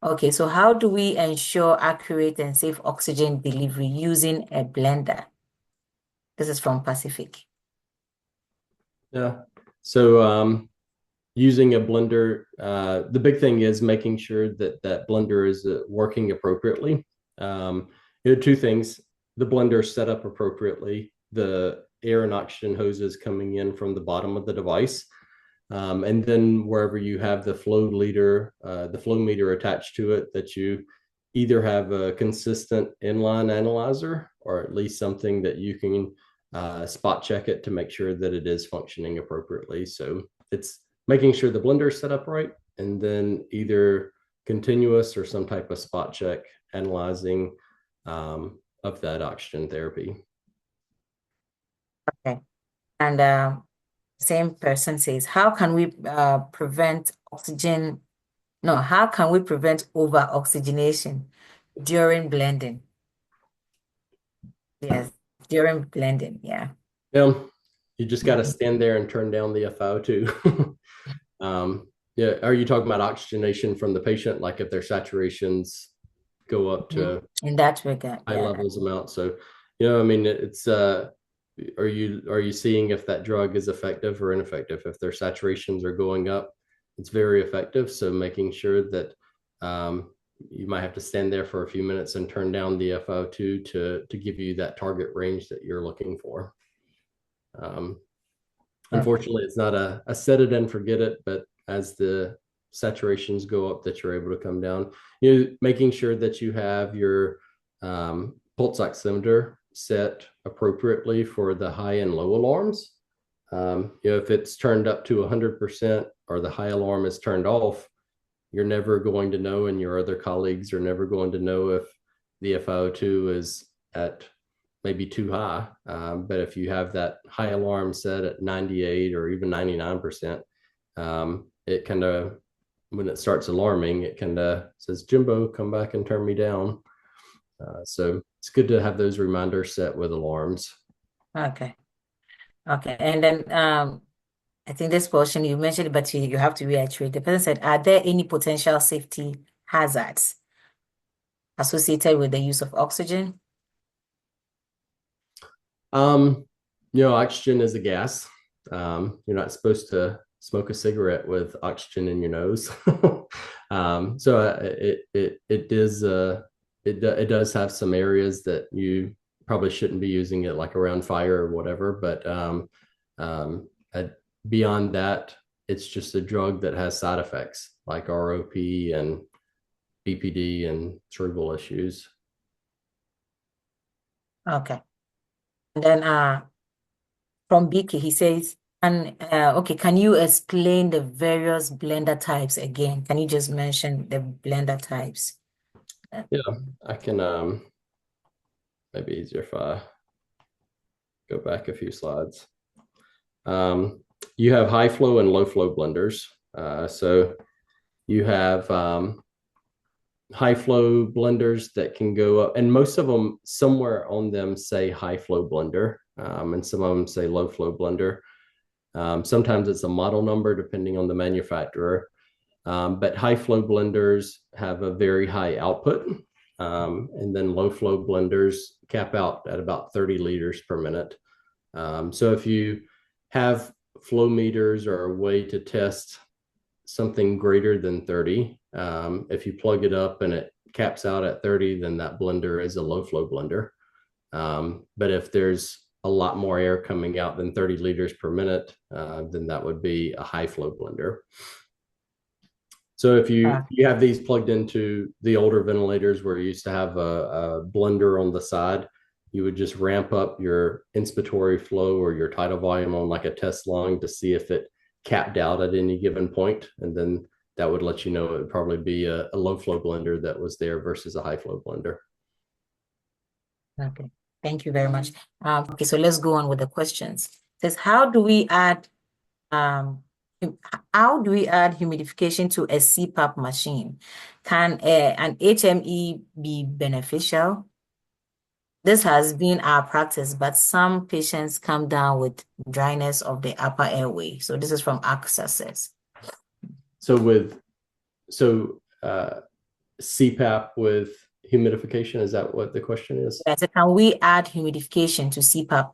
Okay, so how do we ensure accurate and safe oxygen delivery using a blender? This is from Pacific. Yeah. So using a blender, the big thing is making sure that that blender is working appropriately. Two things: the blender is set up appropriately, the air and oxygen hoses coming in from the bottom of the device, and then wherever you have the flow meter attached to it, that you either have a consistent inline analyzer or at least something that you can spot check it to make sure that it is functioning appropriately. So it's making sure the blender is set up right, and then either continuous or some type of spot check analyzing of that oxygen therapy. Okay. And same person says, how can we prevent over oxygenation during blending? Yes, during blending, yeah. Yeah, you just got to stand there and turn down the FiO2. Yeah, are you talking about oxygenation from the patient, like if their saturations go up to in that regard, high yeah. levels amount? So, I mean, it's are you seeing if that drug is effective or ineffective? If their saturations are going up, it's very effective. So making sure that you might have to stand there for a few minutes and turn down the FiO2 to give you that target range that you're looking for. Unfortunately, it's not a set it and forget it, but as the saturations go up, that you're able to come down. You know, making sure that you have your pulse oximeter set appropriately for the high and low alarms. You know, if it's turned up to 100% or the high alarm is turned off, you're never going to know, and your other colleagues are never going to know if the FiO2 is at maybe too high. But if you have that high alarm set at 98 or even 99%, it kind of, when it starts alarming, it kind of says, Jimbo, come back and turn me down. So it's good to have those reminders set with alarms. Okay. Okay. And then I think this portion you mentioned it, but you have to reiterate. The person said, are there any potential safety hazards associated with the use of oxygen? You know, oxygen is a gas. You're not supposed to smoke a cigarette with oxygen in your nose. So it does have some areas that you probably shouldn't be using it, like around fire or whatever. But beyond that, it's just a drug that has side effects like ROP and BPD and cerebral issues. Okay. And then from BK, he says, and okay, can you explain the various blender types again? Can you just mention the blender types? Yeah, I can maybe easier if I go back a few slides. You have high flow and low flow blenders. So you have high flow blenders that can go up, and most of them somewhere on them say high flow blender, and some of them say low flow blender. Sometimes it's a model number depending on the manufacturer. But high flow blenders have a very high output, and then low flow blenders cap out at about 30 liters per minute. So if you have flow meters or a way to test something greater than 30, if you plug it up and it caps out at 30, then that blender is a low flow blender. But if there's a lot more air coming out than 30 liters per minute, then that would be a high flow blender. So if you have these plugged into the older ventilators where you used to have a blender on the side, you would just ramp up your inspiratory flow or your tidal volume on like a test lung to see if it capped out at any given point. And then that would let you know it would probably be a low flow blender that was there versus a high flow blender. Okay, thank you very much. Okay, so let's go on with the questions. It says, how do we add humidification to a CPAP machine? Can an HME be beneficial? This has been our practice, but some patients come down with dryness of the upper airway. So this is from Accesses. So CPAP with humidification, is that what the question is? Yeah, so can we add humidification to CPAP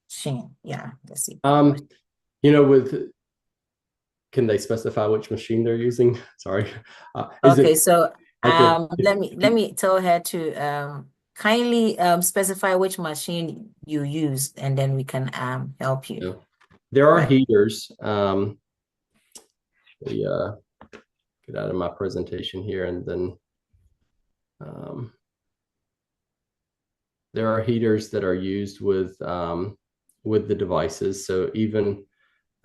machine? Yeah, the CPAP. You know, can they specify which machine they're using? Sorry. Okay, so let me tell her to kindly specify which machine you use, and then we can help you. Yeah. There are heaters. Let me get out of my presentation here, and then there are heaters that are used with the devices. So even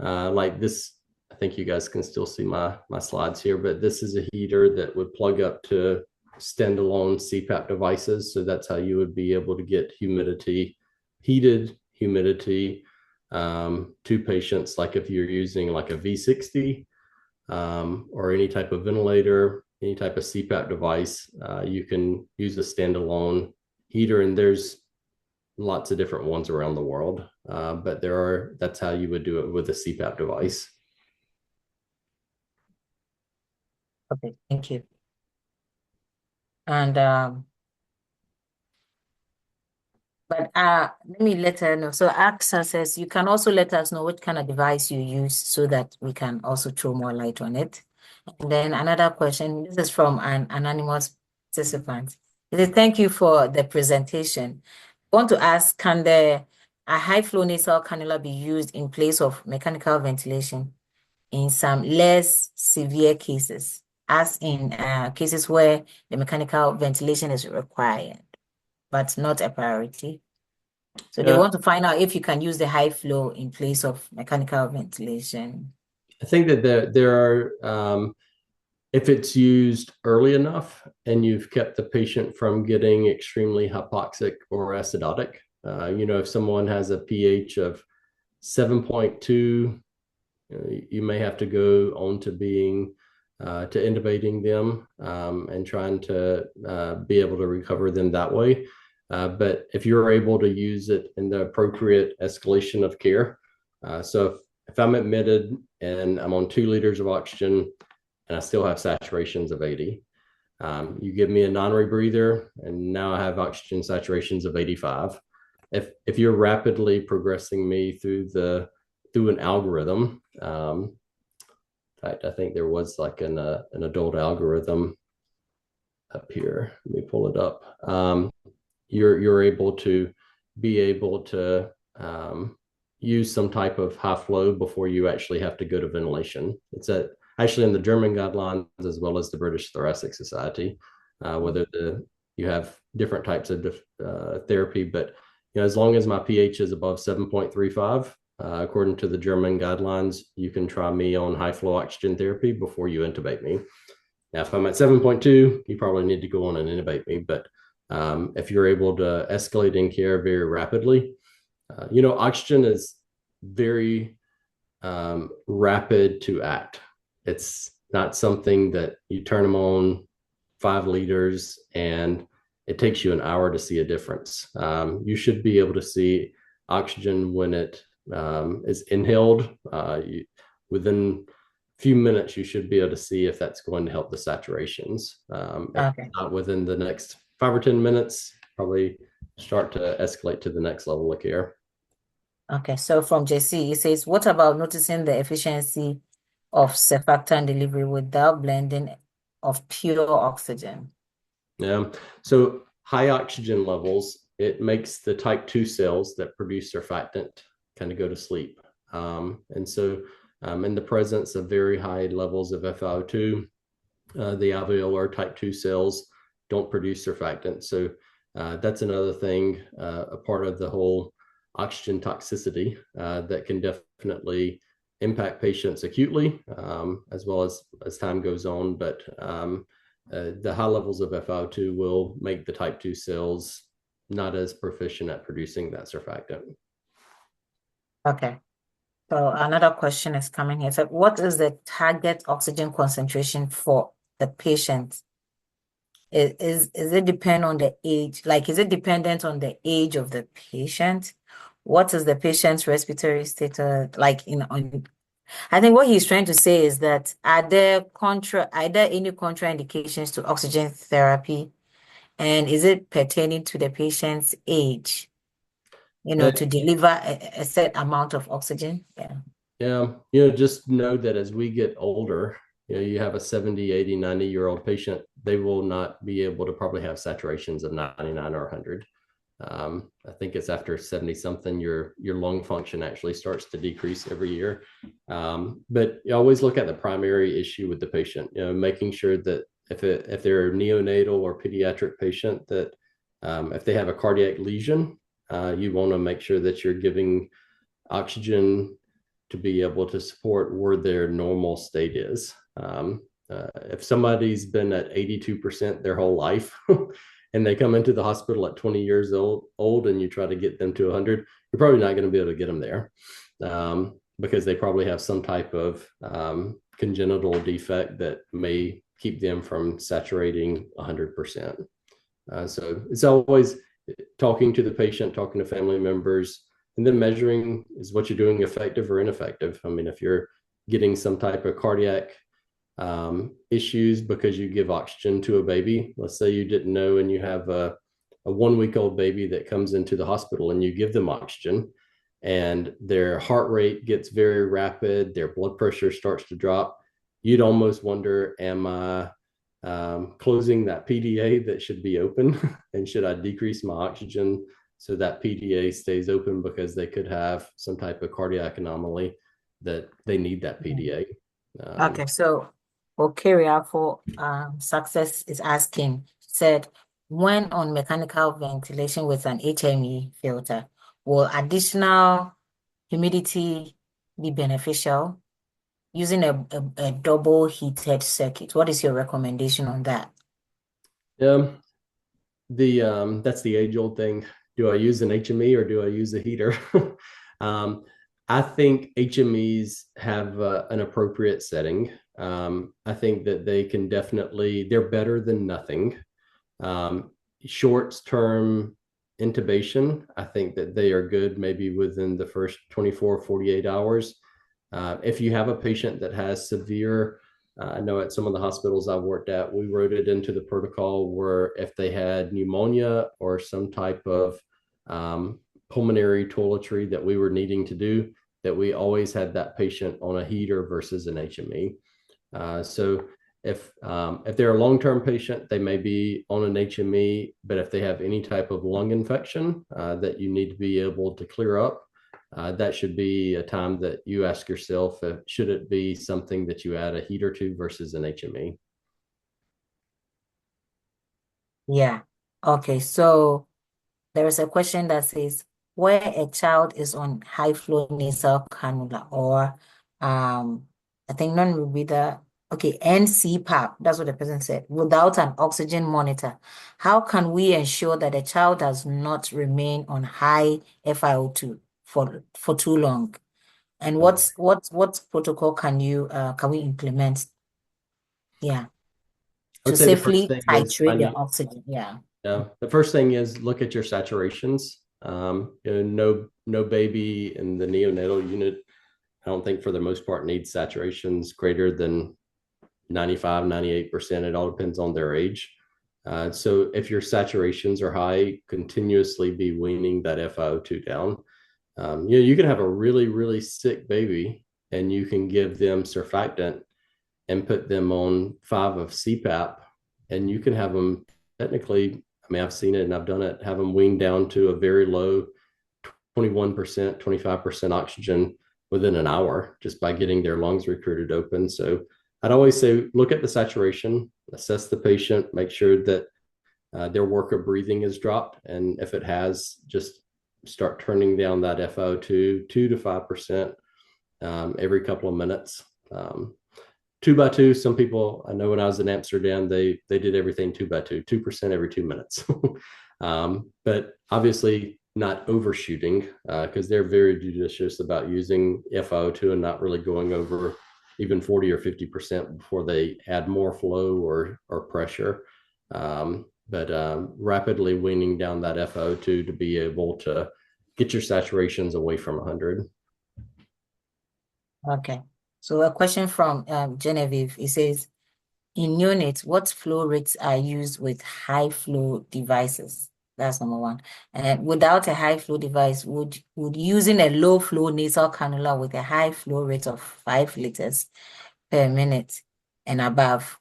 like this, I think you guys can still see my slides here, but this is a heater that would plug up to standalone CPAP devices. So that's how you would be able to get heated humidity to patients. Like if you're using like a V60 or any type of ventilator, any type of CPAP device, you can use a standalone heater, and there's lots of different ones around the world. But that's how you would do it with a CPAP device. Okay, thank you. And but let me let her know. So AXA says you can also let us know what kind of device you use so that we can also throw more light on it. And then another question, this is from an anonymous participant. It says, thank you for the presentation. I want to ask, can a high flow nasal cannula be used in place of mechanical ventilation? in some less severe cases, as in cases where the mechanical ventilation is required, but not a priority. So they Uh, want to find out if you can use the high flow in place of mechanical ventilation. I think that there are, if it's used early enough and you've kept the patient from getting extremely hypoxic or acidotic, if someone has a pH of 7.2, you may have to go on to being to intubating them and trying to be able to recover them that way. But if you're able to use it in the appropriate escalation of care, so if I'm admitted and I'm on 2 liters of oxygen and I still have saturations of 80, you give me a non-rebreather and now I have oxygen saturations of 85. If you're rapidly progressing me through an algorithm, in fact, I think there was like an adult algorithm up here. Let me pull it up. You're able to use some type of high flow before you actually have to go to ventilation. It's actually in the German guidelines as well as the British Thoracic Society, whether you have different types of therapy, but as long as my pH is above 7.35, according to the German guidelines, you can try me on high flow oxygen therapy before you intubate me. Now, if I'm at 7.2, you probably need to go on and intubate me. But if you're able to escalate in care very rapidly, oxygen is very rapid to act. It's not something that you turn them on 5 liters and it takes you an hour to see a difference. You should be able to see oxygen when it is inhaled. Within a few minutes, you should be able to see if that's going to help the saturations. If Okay. not within the next 5 or 10 minutes, probably start to escalate to the next level of care. Okay, so from JC, it says, what about noticing the efficiency of surfactant delivery without blending of pure oxygen? Yeah. So high oxygen levels, it makes the type 2 cells that produce surfactant kind of go to sleep. And so in the presence of very high levels of FiO2, the alveolar type 2 cells don't produce surfactant. So that's another thing, a part of the whole oxygen toxicity that can definitely impact patients acutely as well as time goes on. But the high levels of FiO2 will make the type 2 cells not as proficient at producing that surfactant. Okay. So another question is coming here. So what is the target oxygen concentration for the patient? Is it depend on the age? Like, is it dependent on the age of the patient? What is the patient's respiratory status like I think what he's trying to say is that are there any contraindications to oxygen therapy? And is it pertaining to the patient's age, to deliver a set amount of oxygen? Yeah. Yeah. Just know that as we get older, you have a 70, 80, 90-year-old patient, they will not be able to probably have saturations of 99 or 100. I think it's after 70 something, your lung function actually starts to decrease every year. But you always look at the primary issue with the patient, making sure that if they're a neonatal or pediatric patient, that if they have a cardiac lesion, you want to make sure that you're giving oxygen to be able to support where their normal state is. If somebody's been at 82% their whole life and they come into the hospital at 20 years old and you try to get them to 100, you're probably not going to be able to get them there because they probably have some type of congenital defect that may keep them from saturating 100%. So it's always talking to the patient, talking to family members, and then measuring is what you're doing effective or ineffective. I mean, if you're getting some type of cardiac issues because you give oxygen to a baby, let's say you didn't know and you have a 1-week-old baby that comes into the hospital and you give them oxygen and their heart rate gets very rapid, their blood pressure starts to drop, you'd almost wonder, am I closing that PDA that should be open and should I decrease my oxygen so that PDA stays open because they could have some type of cardiac anomaly that they need that PDA. Okay, so Okeria for success is asking, said, when on mechanical ventilation with an HME filter, will additional humidity be beneficial using a double heated circuit? What is your recommendation on that? Um, that's the age old thing. Do I use an HME or do I use a heater? um, I think HMEs have an appropriate setting. I think that they can definitely, they're better than nothing. Um, Short term intubation, I think that they are good maybe within the first 24, 48 hours. If you have a patient that has severe, I know at some of the hospitals I worked at, we wrote it into the protocol where if they had pneumonia or some type of um, pulmonary toiletry that we were needing to do, that we always had that patient on a heater versus an HME. So if they're a long-term patient, they may be on an HME, but if they have any type of lung infection that you need to be able to clear up, that should be a time that you ask yourself, should it be something that you add a heater to versus an HME? Yeah. Okay, so there is a question that says, where a child is on high flow nasal cannula or I think non-rebreather, okay, NCPAP, that's what the person said, without an oxygen monitor, how can we ensure that the child does not remain on high FiO2 for too long? And what protocol can we implement? Yeah, I to would say the first safely thing is titrate the finding, oxygen. Yeah. the first thing is look at your saturations. No baby in the neonatal unit, I don't think for the most part needs saturations greater than 95, 98%. It all depends on their age. So if your saturations are high, continuously be weaning that FiO2 down. You can have a really, really sick baby and you can give them surfactant and put them on 5 of CPAP, and you can have them technically, I mean, I've seen it and I've done it, have them weaned down to a very low 21%, 25% oxygen within an hour just by getting their lungs recruited open. So I'd always say look at the saturation, assess the patient, make sure that their work of breathing is dropped. And if it has, just start turning down that FiO2 2 to 5% every couple of minutes. 2 by 2, some people I know when I was in Amsterdam, they did everything 2 by 2, 2% every 2 minutes. But obviously not overshooting because they're very judicious about using FiO2 and not really going over even 40 or 50% before they add more flow or pressure. But rapidly weaning down that FiO2 to be able to get your saturations away from 100. Okay. So a question from Genevieve. It says, in units, what flow rates are used with high flow devices? That's number one. And without a high flow device, would using a low flow nasal cannula with a high flow rate of 5 liters per minute and above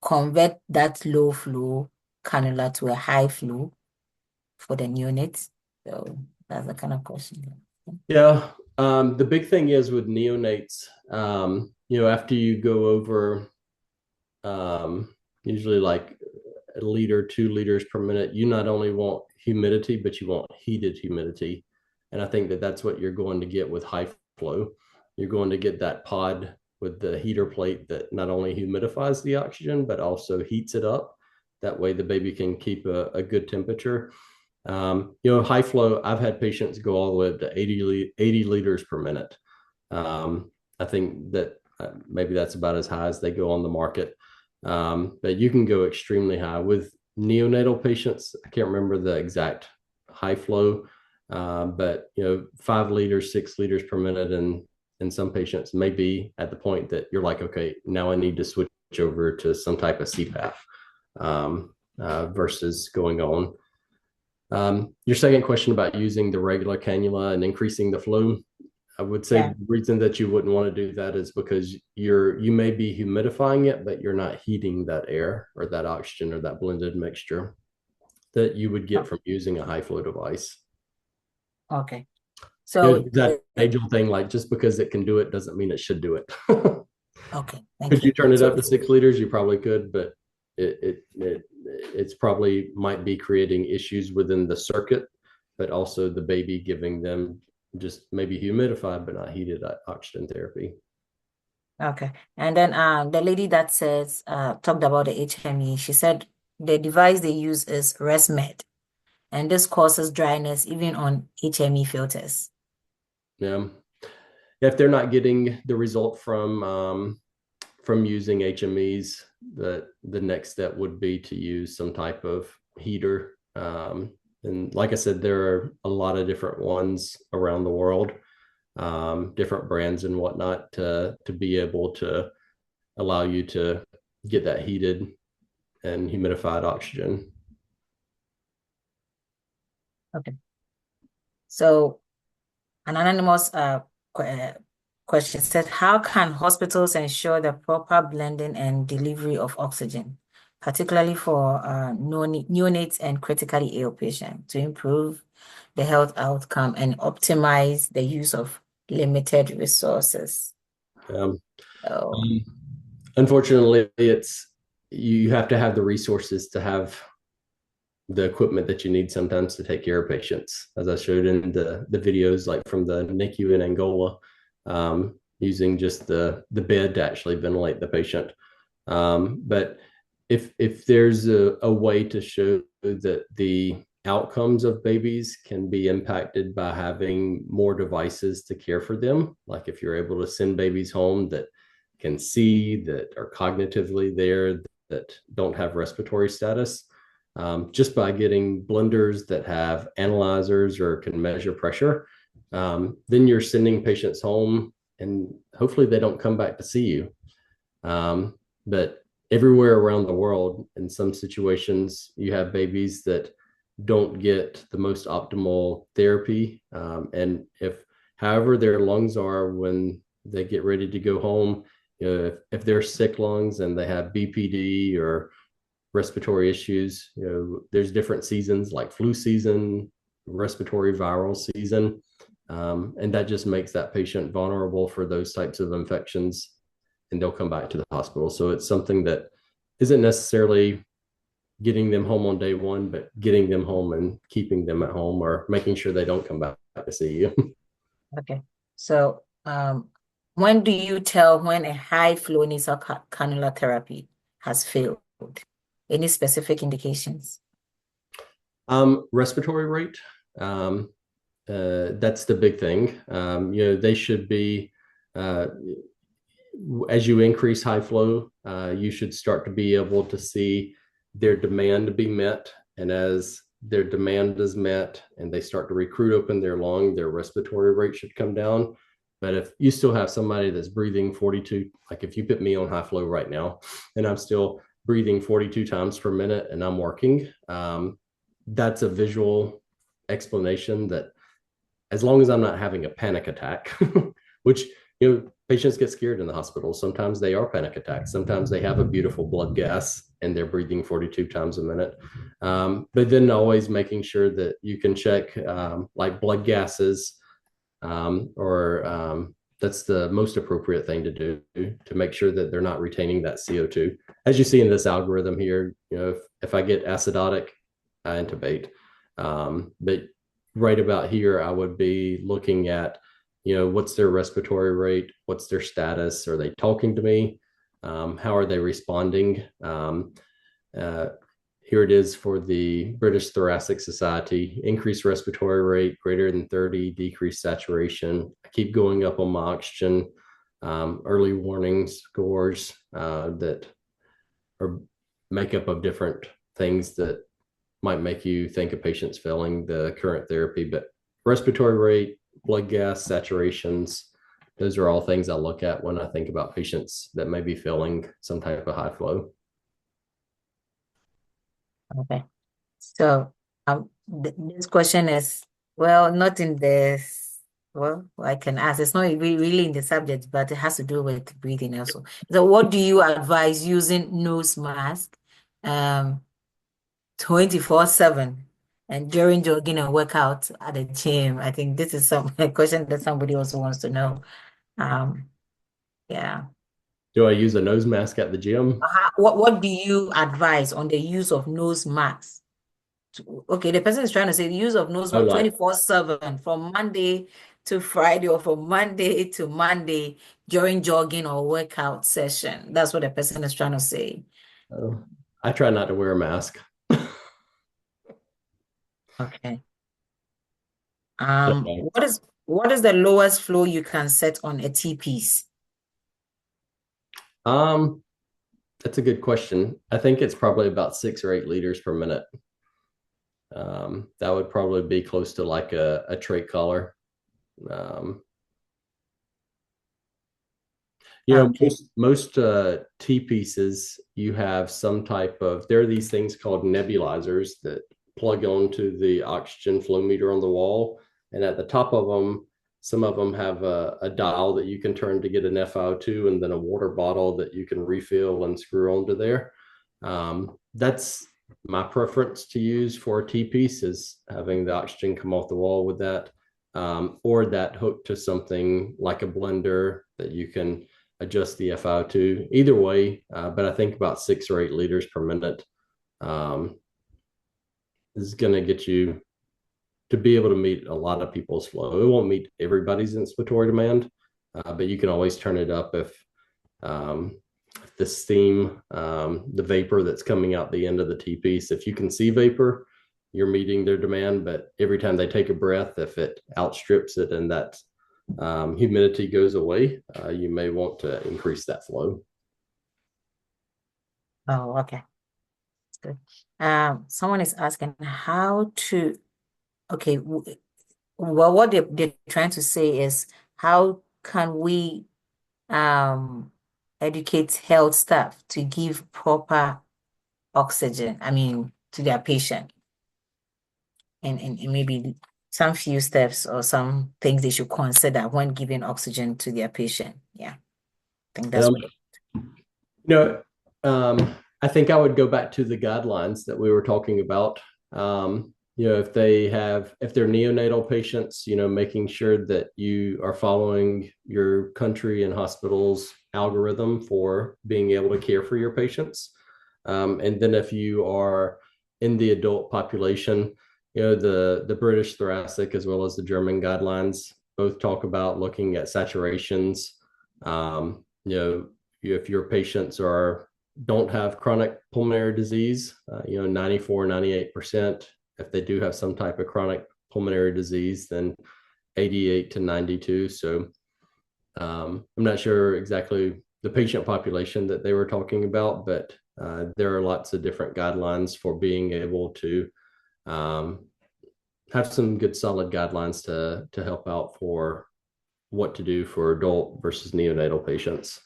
convert that low flow cannula to a high flow for the unit? So that's the kind of question. Yeah. The big thing is with neonates, after you go over usually like a liter, 2 liters per minute, you not only want humidity, but you want heated humidity. And I think that that's what you're going to get with high flow. You're going to get that pod with the heater plate that not only humidifies the oxygen, but also heats it up. That way the baby can keep a good temperature. High flow, I've had patients go all the way up to 80 liters per minute. I think that maybe that's about as high as they go on the market. But you can go extremely high with neonatal patients. I can't remember the exact high flow, but 5 liters, 6 liters per minute, and in some patients may be at the point that you're like, okay, now I need to switch over to some type of CPAP versus going on. Your second question about using the regular cannula and increasing the flow, I would say Yeah. the reason that you wouldn't want to do that is because you may be humidifying it, but you're not heating that air or that oxygen or that blended mixture that you would get from using a high flow device. Okay. So That age old thing, like just because it can do it doesn't mean it should do it. Okay, thank Could you you. turn it up So, to 6 liters? You probably could, but it's probably might be creating issues within the circuit, but also the baby giving them just maybe humidified but not heated oxygen therapy. okay. And then the lady that says talked about the HME, she said the device they use is ResMed, and this causes dryness even on HME filters. Yeah. If they're not getting the result from using HMEs, the next step would be to use some type of heater. And like I said, there are a lot of different ones around the world, different brands and whatnot to be able to allow you to get that heated and humidified oxygen. Okay. So an anonymous question said, how can hospitals ensure the proper blending and delivery of oxygen, particularly for neonates and critically ill patients, to improve the health outcome and optimize the use of limited resources? Um, Oh, Unfortunately, it's you have to have the resources to have the equipment that you need sometimes to take care of patients, as I showed in the videos, like from the NICU in Angola, using just the bed to actually ventilate the patient. But if there's a way to show that the outcomes of babies can be impacted by having more devices to care for them, like if you're able to send babies home that can see, that are cognitively there, that don't have respiratory status, just by getting blenders that have analyzers or can measure pressure, then you're sending patients home and hopefully they don't come back to see you. But everywhere around the world, in some situations, you have babies that don't get the most optimal therapy. And however, their lungs are when they get ready to go home, if they're sick lungs and they have BPD or respiratory issues, there's different seasons like flu season, respiratory viral season. And that just makes that patient vulnerable for those types of infections and they'll come back to the hospital. So it's something that isn't necessarily getting them home on day one, but getting them home and keeping them at home or making sure they don't come back to see you. okay. So, when do you tell when a high flow nasal cannula therapy has failed? Any specific indications? Respiratory rate, that's the big thing. They should be, uh, as you increase high flow, you should start to be able to see their demand be met. And as their demand is met and they start to recruit open their lung, their respiratory rate should come down. But if you still have somebody that's breathing 42, like if you put me on high flow right now and I'm still breathing 42 times per minute and I'm working, that's a visual explanation that as long as I'm not having a panic attack, which patients get scared in the hospital. Sometimes they are panic attacks. Sometimes they have a beautiful blood gas and they're breathing 42 times a minute. But then always making sure that you can check like blood gases or that's the most appropriate thing to do to make sure that they're not retaining that CO2. As you see in this algorithm here, if I get acidotic, I intubate. But right about here, I would be looking at, what's their respiratory rate? What's their status? Are they talking to me? How are they responding? Uh, Here it is for the British Thoracic Society. Increased respiratory rate greater than 30, decreased saturation. I keep going up on my oxygen. Early warning scores that are make up of different things that might make you think a patient's failing the current therapy. But respiratory rate, blood gas, saturations, those are all things I look at when I think about patients that may be failing some type of high flow. Okay. So, this question is, well, not in this, well, I can ask. It's not really in the subject, but it has to do with breathing also. So, what do you advise using nose mask, 24/7 and during jogging and workout at the gym? I think this is a question that somebody also wants to know. Um, yeah. Do I use a nose mask at the gym? What do you advise on the use of nose masks? Okay, the person is trying to say the use of nose Oh, mask like 24/7 from Monday to Friday or from Monday to Monday during jogging or workout session. That's what the person is trying to say. oh, I try not to wear a mask. Okay. Okay. What is the lowest flow you can set on a T-piece? Um, that's a good question. I think it's probably about 6 or 8 liters per minute. That would probably be close to like a trait collar. Um, Okay. most T pieces, you have some type of, there are these things called nebulizers that plug onto the oxygen flow meter on the wall. And at the top of them, some of them have a dial that you can turn to get an FiO2 and then a water bottle that you can refill and screw onto there. That's my preference to use for a T piece is having the oxygen come off the wall with that, or that hooked to something like a blender that you can adjust the FiO2. Either way, but I think about 6 or 8 liters per minute um, is going to get you to be able to meet a lot of people's flow. It won't meet everybody's inspiratory demand, but you can always turn it up um, if the steam, the vapor that's coming out the end of the T piece, if you can see vapor, you're meeting their demand. But every time they take a breath, if it outstrips it and that humidity goes away, you may want to increase that flow. Oh, okay. Good. Someone is asking how to, okay, well, what they're trying to say is how can we educate health staff to give proper oxygen, I mean, to their patient, and maybe some few steps or some things they should consider when giving oxygen to their patient. Yeah, I think that's Um, what it. You know, I think I would go back to the guidelines that we were talking about. If they're neonatal patients, making sure that you are following your country and hospital's algorithm for being able to care for your patients. And then if you are in the adult population, the British thoracic as well as the German guidelines both talk about looking at saturations. If your patients don't have chronic pulmonary disease, 94, 98%. If they do have some type of chronic pulmonary disease, then 88 to 92. So I'm not sure exactly the patient population that they were talking about, but there are lots of different guidelines for being able to um, have some good solid guidelines to help out for what to do for adult versus neonatal patients.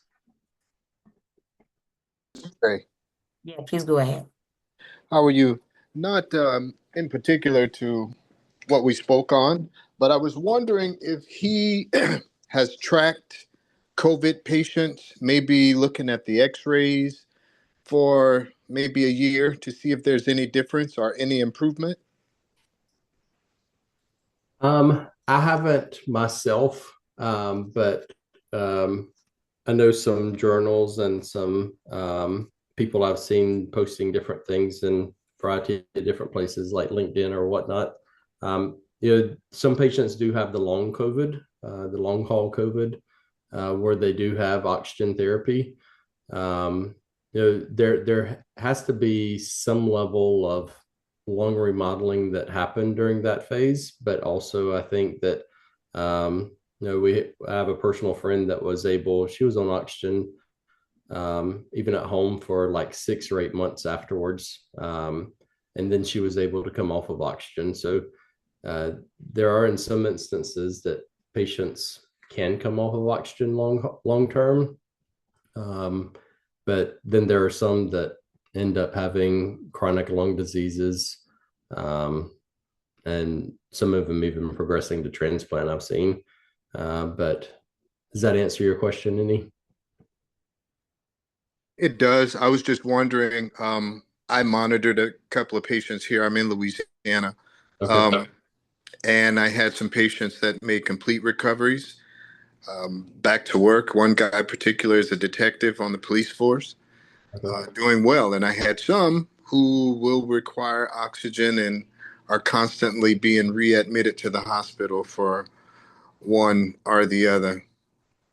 Hey, Yeah, please go ahead. how are you? Not in particular to what we spoke on, but I was wondering if he has tracked COVID patients, maybe looking at the x-rays for maybe a year to see if there's any difference or any improvement. I haven't myself, but um, I know some journals and some people I've seen posting different things in a variety of different places like LinkedIn or whatnot. Some patients do have the long COVID, the long haul COVID, where they do have oxygen therapy. Um, there has to be some level of lung remodeling that happened during that phase, but also I think that I have a personal friend that was able, she was on oxygen even at home for like 6 or 8 months afterwards. And then she was able to come off of oxygen. So uh, there are in some instances that patients can come off of oxygen long term. Um, but then there are some that end up having chronic lung diseases, um, and some of them even progressing to transplant. I've seen. But does that answer your question, any? It does. I was just wondering. I monitored a couple of patients here. I'm in Louisiana, Okay. um, and I had some patients that made complete recoveries. back to work. One guy in particular is a detective on the police force, Okay. doing well. And I had some who will require oxygen and are constantly being readmitted to the hospital for one or the other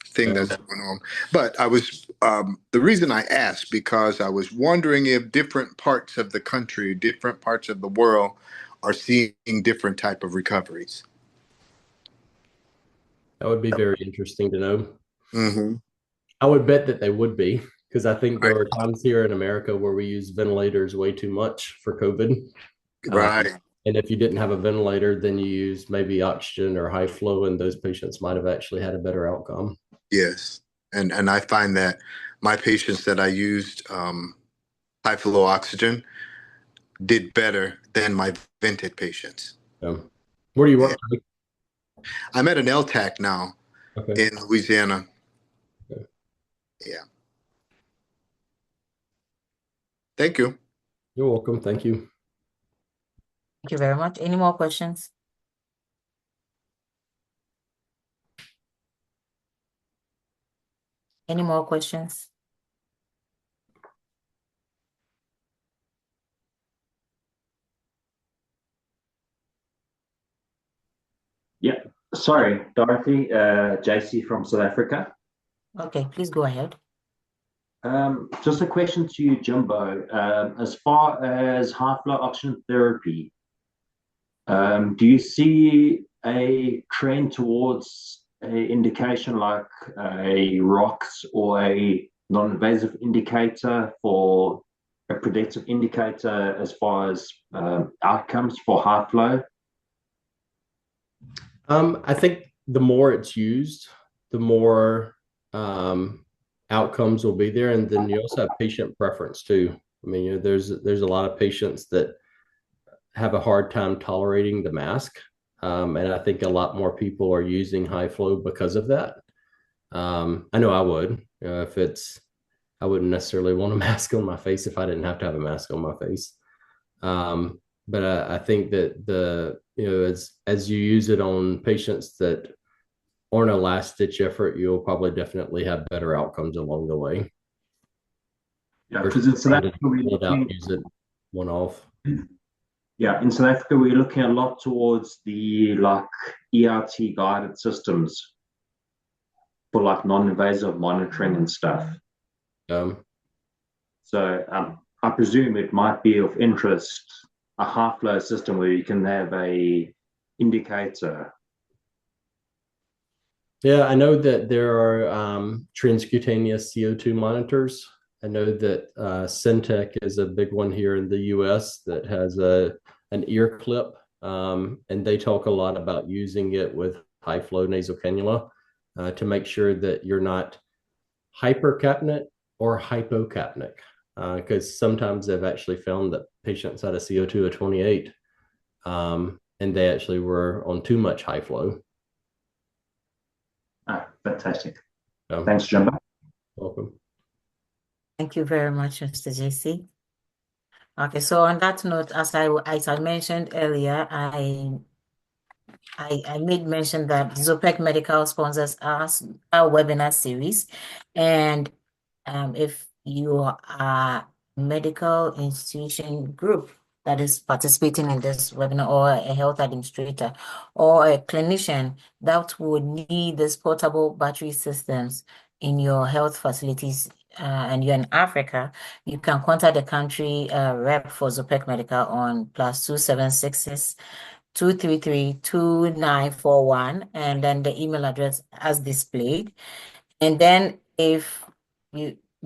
thing that's going on. But I was the reason I asked because I was wondering if different parts of the country, different parts of the world, are seeing different type of recoveries. That would be very interesting to know. Mm-hmm. I would bet that they would be, because I think there Right. are times here in America where we use ventilators way too much for COVID. Right. And if you didn't have a ventilator, then you use maybe oxygen or high flow, and those patients might have actually had a better outcome. Yes. And I find that my patients that I used high flow oxygen did better than my vented patients. Where do you Yeah. work, Tony? I'm at an LTAC now Okay. in Louisiana. Okay. Yeah. Thank you. You're welcome. Thank you. Thank you very much. Any more questions? Any more questions? Yeah, sorry, Dorothy, JC from South Africa. Okay, please go ahead. Just a question to you, Jimbo. As far as high flow oxygen therapy, do you see a trend towards a indication like a ROX or a non-invasive indicator for a predictive indicator as far as outcomes for high flow? I think the more it's used, the more outcomes will be there, and then you also have patient preference too. I mean, there's a lot of patients that have a hard time tolerating the mask, and I think a lot more people are using high flow because of that. I know I would, if it's, I wouldn't necessarily want a mask on my face if I didn't have to have a mask on my face. But I think that as you use it on patients that aren't a last ditch effort, you'll probably definitely have better outcomes along the way. Yeah, because in South Africa use it one off. Yeah, in South Africa we're looking a lot towards the like ERT guided systems for like non-invasive monitoring and stuff. So I presume it might be of interest, a high flow system where you can have a indicator. Yeah, I know that there are transcutaneous CO2 monitors. I know that Syntec is a big one here in the US that has an ear clip, and they talk a lot about using it with high flow nasal cannula to make sure that you're not hypercapnic or hypocapnic, because sometimes they've actually found that patients had a CO2 of 28, and they actually were on too much high flow. Fantastic. Thanks, Jimbo. Welcome. Thank you very much, Mr. JC. Okay, so on that note, as I mentioned earlier, I made mention that Zopec Medical sponsors our webinar series, and if you are a medical institution group that is participating in this webinar, or a health administrator or a clinician that would need these portable battery systems in your health facilities, and you're in Africa, you can contact the country rep for Zopec Medical on +276 233 2941, and then the email address as displayed. And then if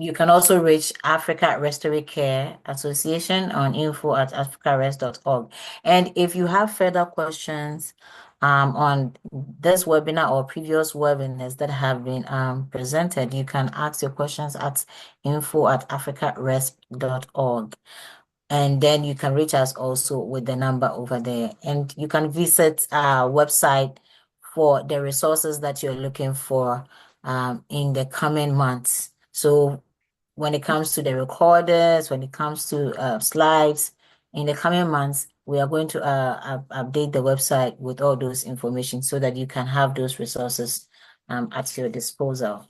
you can also reach Africa Respiratory Care Association on info@africarest.org. And if you have further questions on this webinar or previous webinars that have been presented, you can ask your questions at info@africarest.org. And then you can reach us also with the number over there. And you can visit our website for the resources that you're looking for in the coming months. So when it comes to the recorders, when it comes to slides, in the coming months, we are going to update the website with all those information so that you can have those resources at your disposal.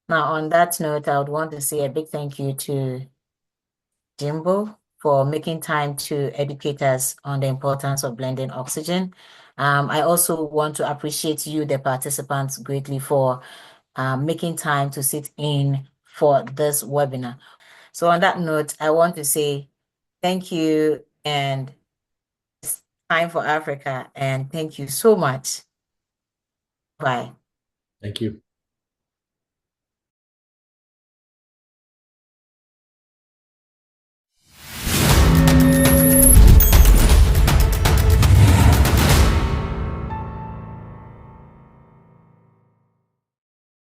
Now, on that note, I would want to say a big thank you to Jimbo for making time to educate us on the importance of blending oxygen. I also want to appreciate you, the participants, greatly for making time to sit in for this webinar. So on that note, I want to say thank you, and it's time for Africa, and thank you so much. Bye. Thank you.